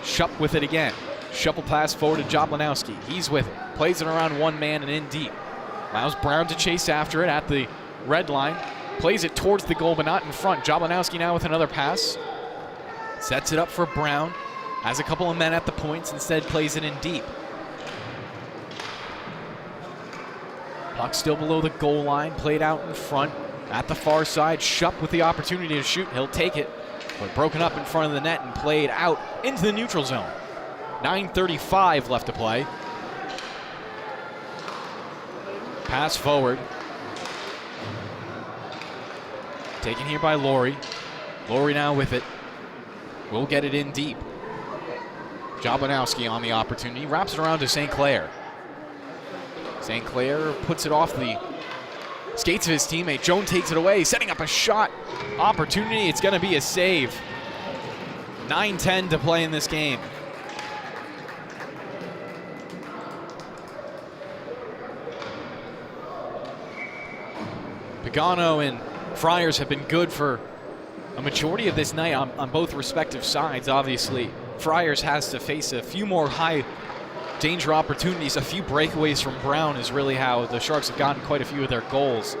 Shupp with it again. Shupp will pass forward to Jablanowski. He's with it. Plays it around one man and in deep. Allows Brown to chase after it at the red line. Plays it towards the goal, but not in front. Jablanowski now with another pass. Sets it up for Brown. Has a couple of men at the points. Instead plays it in deep. Puck still below the goal line. Played out in front. At the far side, Shupp with the opportunity to shoot. He'll take it. But broken up in front of the net and played out into the neutral zone. 9:35 left to play. Pass forward. Taken here by Laurie. Laurie now with it. Will get it in deep. Jablanowski on the opportunity. Wraps it around to St. Clair. St. Clair puts it off the Skates to his teammate. Jones takes it away, setting up a shot opportunity. It's going to be a save. 9:10 to play in this game. Pagano and Friars have been good for a majority of this night on both respective sides. Obviously, Friars has to face a few more high danger opportunities. A few breakaways from Brown is really how the Sharks have gotten quite a few of their goals.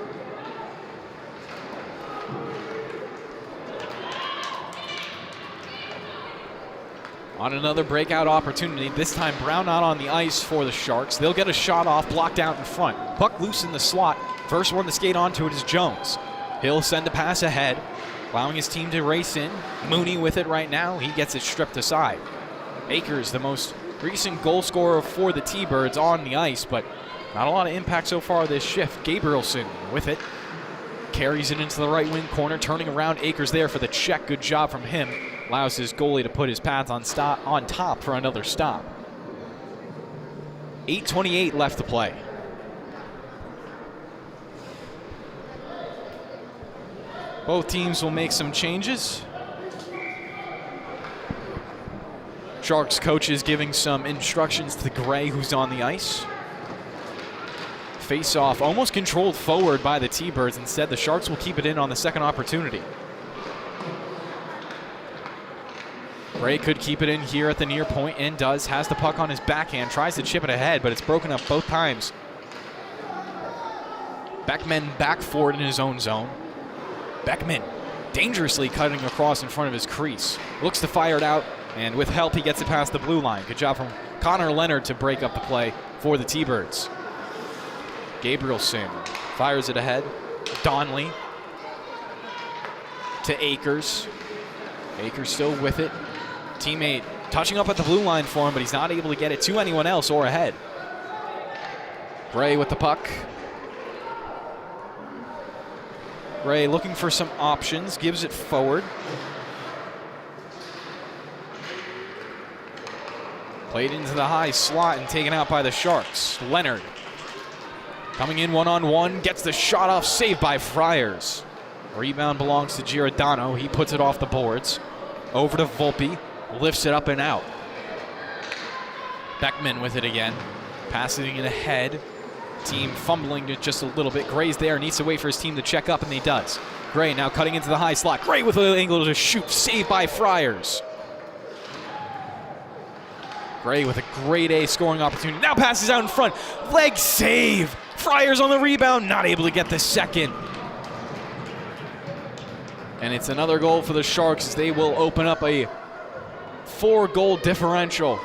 On another breakout opportunity, this time Brown not on the ice for the Sharks. They'll get a shot off, blocked out in front. Puck loose in the slot. First one to skate onto it is Jones. He'll send a pass ahead, allowing his team to race in. Mooney with it right now. He gets it stripped aside. Akers, the most recent goal scorer for the T-Birds, on the ice, but not a lot of impact so far this shift. Gabrielson with it. Carries it into the right wing corner, turning around. Akers there for the check. Good job from him. Allows his goalie to put his pads on top for another stop. 8:28 left to play. Both teams will make some changes. Sharks coach is giving some instructions to Gray, who's on the ice. Face-off almost controlled forward by the T-Birds. Instead, the Sharks will keep it in on the second opportunity. Gray could keep it in here at the near point and does. Has the puck on his backhand, tries to chip it ahead, but it's broken up both times. Beckman back forward in his own zone. Beckman dangerously cutting across in front of his crease. Looks to fire it out, and with help he gets it past the blue line. Good job from Connor Leonard to break up the play for the T-Birds. Gabrielson fires it ahead. Donnelly to Akers. Akers still with it. Teammate touching up at the blue line for him, but he's not able to get it to anyone else or ahead. Gray with the puck. Gray looking for some options, gives it forward. Played into the high slot and taken out by the Sharks. Leonard coming in one-on-one, gets the shot off, saved by Friars. Rebound belongs to Giordano. He puts it off the boards. Over to Volpe, lifts it up and out. Beckman with it again, passing it ahead. Team fumbling it just a little bit. Gray's there, needs to wait for his team to check up, and he does. Gray now cutting into the high slot. Gray with an angle to shoot, saved by Friars. Gray with a grade A scoring opportunity. Now passes out in front. Leg save. Friars on the rebound, not able to get the second. And it's another goal for the Sharks as they will open up a 4-goal differential.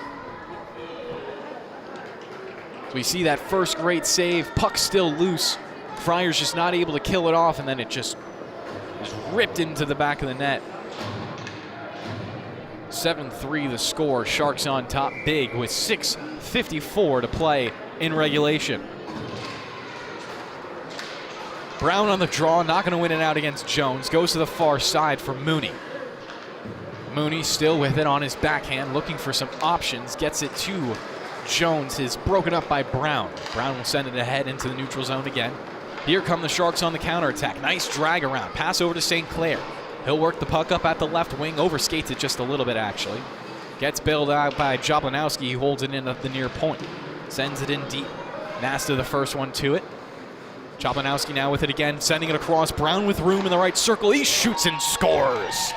We see that first great save. Puck still loose. Friars just not able to kill it off, and then it just is ripped into the back of the net. 7-3 the score. Sharks on top big with 6:54 to play in regulation. Brown on the draw, not going to win it out against Jones. Goes to the far side for Mooney. Mooney still with it on his backhand, looking for some options. Gets it to Jones, is broken up by Brown. Brown will send it ahead into the neutral zone again. Here come the Sharks on the counterattack. Nice drag around. Pass over to St. Clair. He'll work the puck up at the left wing. Overskates it just a little bit, actually. Gets bailed out by Jablanowski. He holds it in at the near point. Sends it in deep. Nasta the first one to it. Jablanowski now with it again, sending it across. Brown with room in the right circle. He shoots and scores.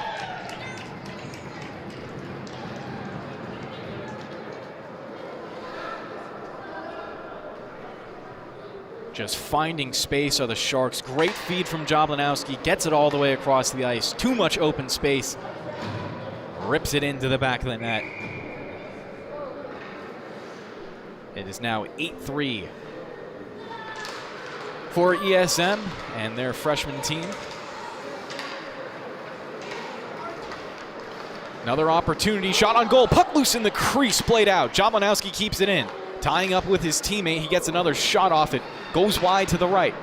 Just finding space are the Sharks. Great feed from Jablanowski. Gets it all the way across the ice. Too much open space. Rips it into the back of the net. It is now 8-3 for ESM and their freshman team. Another opportunity. Shot on goal. Puck loose in the crease. Played out. Jablanowski keeps it in. Tying up with his teammate. He gets another shot off it. Goes wide to the right.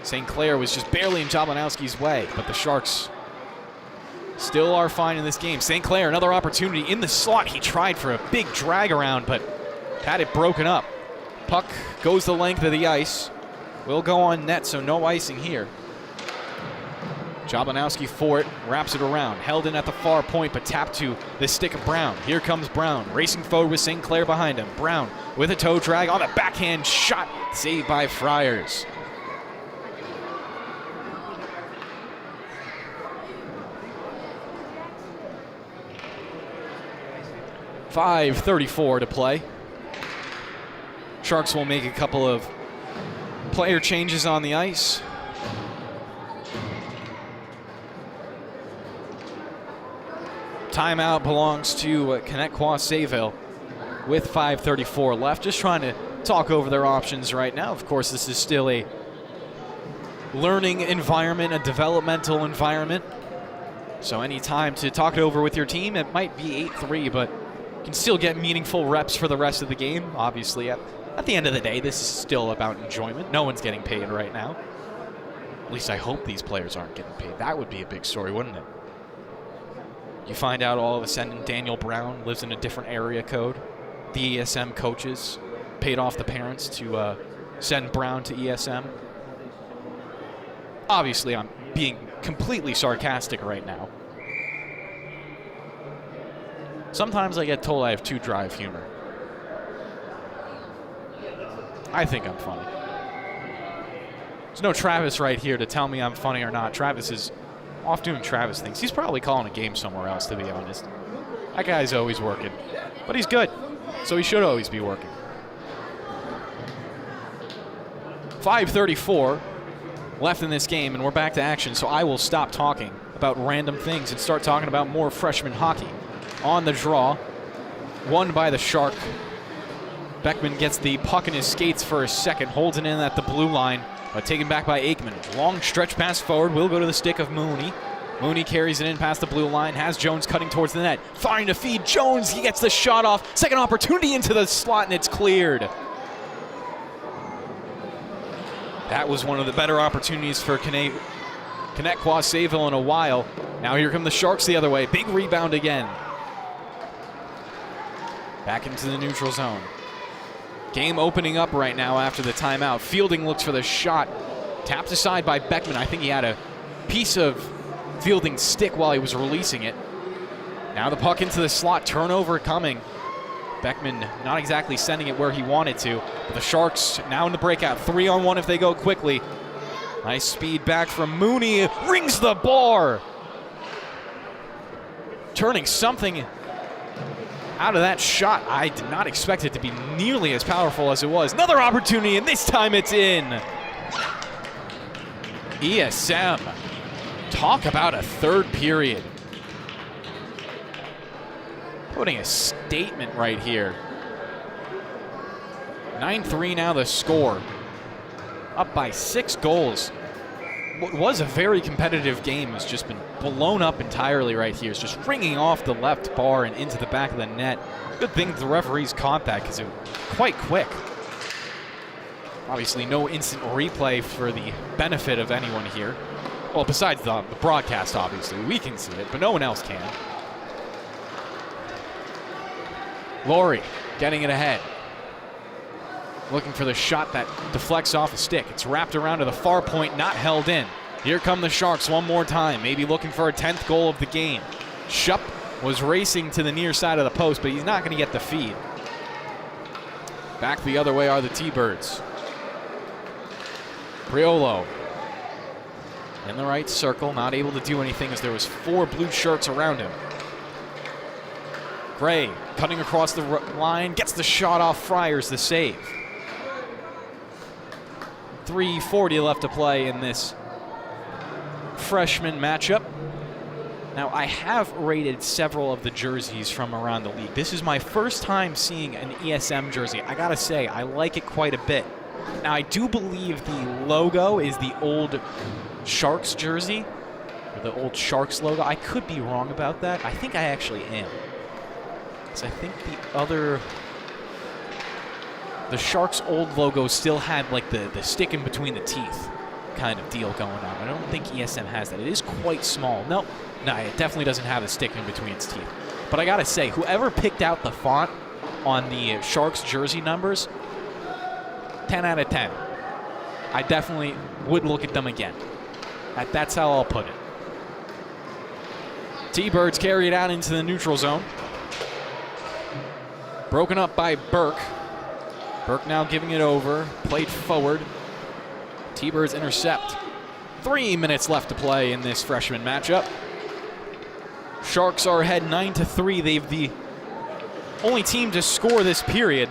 St. Clair was just barely in Jablanowski's way, but the Sharks still are fine in this game. St. Clair, another opportunity in the slot. He tried for a big drag around, but had it broken up. Puck goes the length of the ice. will go on net, so no icing here. Jablanowski for it, wraps it around. Held in at the far point, but tapped to the stick of Brown. Here comes Brown, racing forward with St. Clair behind him. Brown with a toe drag on a backhand shot, saved by Friars. .5:34 to play. Sharks will make a couple of player changes on the ice. Timeout belongs to Connetquot Sayville with 5:34 left. Just trying to talk over their options right now. Of course, this is still a learning environment, a developmental environment. So any time to talk it over with your team, it might be 8-3, but you can still get meaningful reps for the rest of the game. Obviously, at the end of the day, this is still about enjoyment. No one's getting paid right now. At least I hope these players aren't getting paid. That would be a big story, wouldn't it? You find out all of a sudden Daniel Brown lives in a different area code. The ESM coaches paid off the parents to send Brown to ESM. Obviously, I'm being completely sarcastic right now. Sometimes I get told I have too dry of humor. I think I'm funny. There's no Travis right here to tell me I'm funny or not. Travis is off doing Travis things. He's probably calling a game somewhere else, to be honest. That guy's always working. But he's good, so he should always be working. 5:34 left in this game, and we're back to action, so I will stop talking about random things and start talking about more freshman hockey. On the draw, won by the Shark. Beckman gets the puck in his skates for a second, holds it in at the blue line, but taken back by Aikman. Long stretch pass forward, will go to the stick of Mooney. Mooney carries it in past the blue line, has Jones cutting towards the net. Firing to feed, Jones, he gets the shot off. Second opportunity into the slot, and it's cleared. That was one of the better opportunities for Connetquot Sayville in a while. Now here come the Sharks the other way. Big rebound again. Back into the neutral zone. Game opening up right now after the timeout. Fielding looks for the shot. Tapped aside by Beckman. I think he had a piece of Fielding's stick while he was releasing it. Now the puck into the slot. Turnover coming. Beckman not exactly sending it where he wanted to. But the Sharks now in the breakout. 3-on-1 if they go quickly. Nice speed back from Mooney. Rings the bar. Turning something out of that shot. I did not expect it to be nearly as powerful as it was. Another opportunity, and this time it's in. ESM. Talk about a third period. Putting a statement right here. 9-3 now the score. Up by 6 goals. What was a very competitive game has just been blown up entirely right here. It's just ringing off the left bar and into the back of the net. Good thing the referees caught that because it was quite quick. Obviously no instant replay for the benefit of anyone here. Well, besides the broadcast, obviously. We can see it, but no one else can. Laurie getting it ahead. Looking for the shot that deflects off a stick. It's wrapped around to the far point, not held in. Here come the Sharks one more time, maybe looking for a 10th goal of the game. Shupp was racing to the near side of the post, but he's not going to get the feed. Back the other way are the T-Birds. Priolo in the right circle, not able to do anything as there was 4 blue shirts around him. Gray cutting across the line, gets the shot off Friars, the save. 3:40 left to play in this freshman matchup. Now, I have rated several of the jerseys from around the league. This is my first time seeing an ESM jersey. I gotta say, I like it quite a bit. Now, I do believe the logo is the old Sharks jersey, or the old Sharks logo. I could be wrong about that. I think I actually am. So I think the Sharks' old logo still had like the stick in between the teeth kind of deal going on. I don't think ESM has that. It is quite small. No, it definitely doesn't have a stick in between its teeth. But I gotta say, whoever picked out the font on the Sharks jersey numbers, 10 out of 10. I definitely would look at them again. That's how I'll put it. T-Birds carry it out into the neutral zone. Broken up by Burke. Burke now giving it over. Played forward. T-Birds intercept. 3 minutes left to play in this freshman matchup. Sharks are ahead 9-3. They've the only team to score this period.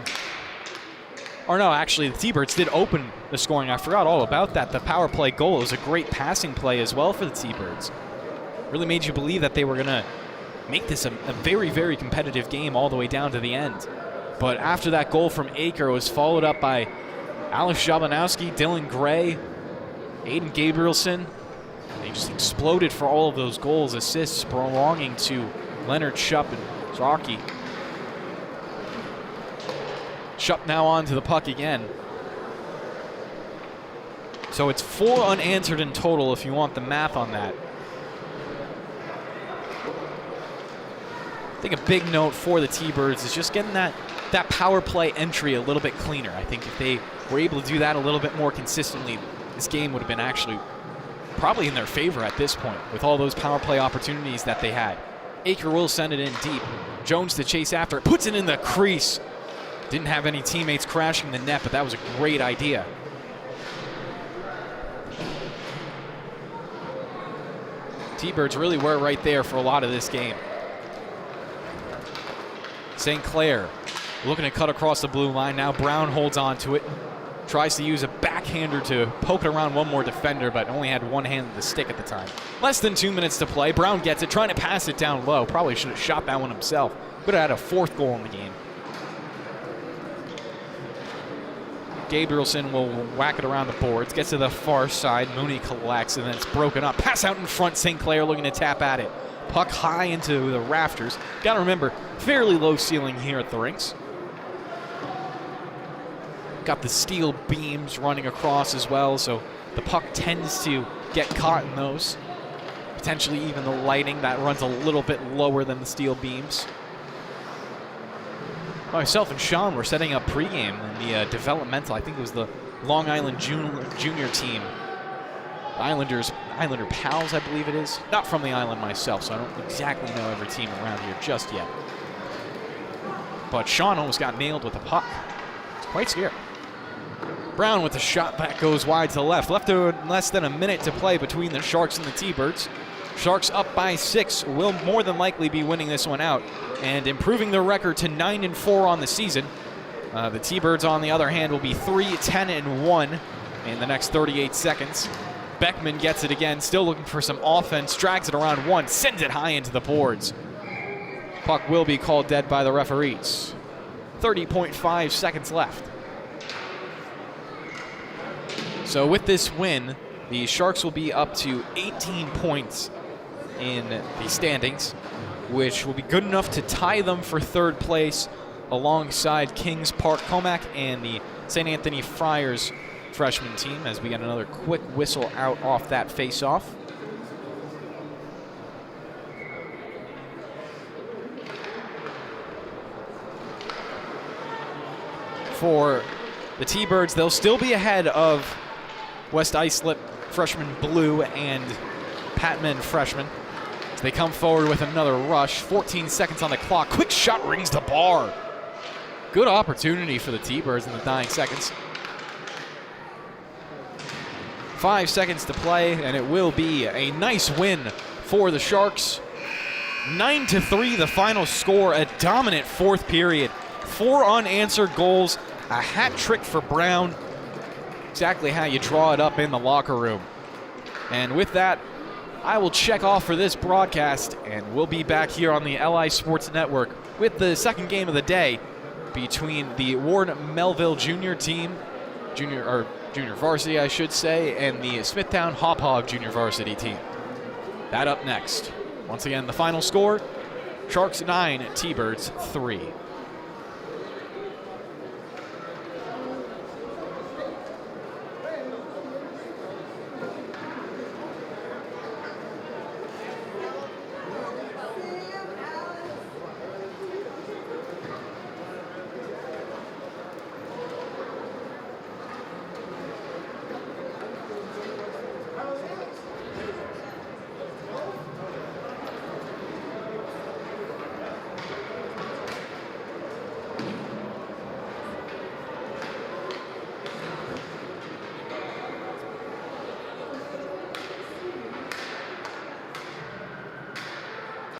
Or no, actually, the T-Birds did open the scoring. I forgot all about that. The power play goal was a great passing play as well for the T-Birds. Really made you believe that they were going to make this a very, very competitive game all the way down to the end. But after that goal from Aker, it was followed up by Alex Jabanowski, Dylan Gray, Aiden Gabrielson. They just exploded for all of those goals, assists belonging to Leonard Shupp and Zaki. Shupp now on to the puck again. So it's 4 unanswered in total if you want the math on that. I think a big note for the T-Birds is just getting that power play entry a little bit cleaner. I think if they were able to do that a little bit more consistently, this game would have been actually probably in their favor at this point with all those power play opportunities that they had. Aker will send it in deep. Jones to chase after it, puts it in the crease. Didn't have any teammates crashing the net, but that was a great idea. T-Birds really were right there for a lot of this game. St. Clair looking to cut across the blue line. Now Brown holds on to it. Tries to use a backhander to poke it around one more defender, but only had one hand on the stick at the time. Less than 2 minutes to play. Brown gets it, trying to pass it down low. Probably should have shot that one himself. Could have had a 4th goal in the game. Gabrielson will whack it around the boards. Gets to the far side. Mooney collects, and then it's broken up. Pass out in front. St. Clair looking to tap at it. Puck high into the rafters. Got to remember, fairly low ceiling here at the rinks. Got the steel beams running across as well, so the puck tends to get caught in those. Potentially even the lighting that runs a little bit lower than the steel beams. Myself and Sean were setting up pregame in the developmental. I think it was the Long Island junior team. Islander Pals, I believe it is. Not from the island myself, so I don't exactly know every team around here just yet. But Sean almost got nailed with a puck. It's quite scary. Brown with the shot that goes wide to the left. Left to less than a minute to play between the Sharks and the T-Birds. Sharks up by 6, will more than likely be winning this one out and improving their record to 9-4 on the season. The T-Birds, on the other hand, will be 3-10-1 in the next 38 seconds. Beckman gets it again, still looking for some offense, drags it around one, sends it high into the boards. Puck will be called dead by the referees. 30.5 seconds left. So with this win, the Sharks will be up to 18 points in the standings, which will be good enough to tie them for 3rd place alongside Kings Park Comac and the St. Anthony Friars freshman team, as we get another quick whistle out off that face-off. For the T-Birds, they'll still be ahead of West Islip freshman Blue and Patman freshman. As they come forward with another rush. 14 seconds on the clock. Quick shot rings the bar. Good opportunity for the T-Birds in the dying seconds. 5 seconds to play, and it will be a nice win for the Sharks. 9-3 the final score, a dominant 4th period. 4 unanswered goals, a hat trick for Brown. Exactly how you draw it up in the locker room. And with that, I will check off for this broadcast, and we'll be back here on the LI Sports Network with the second game of the day between the Ward Melville junior team, junior varsity, I should say, and the Smithtown Hop Hog junior varsity team. That up next. Once again, the final score, Sharks 9, T-Birds 3.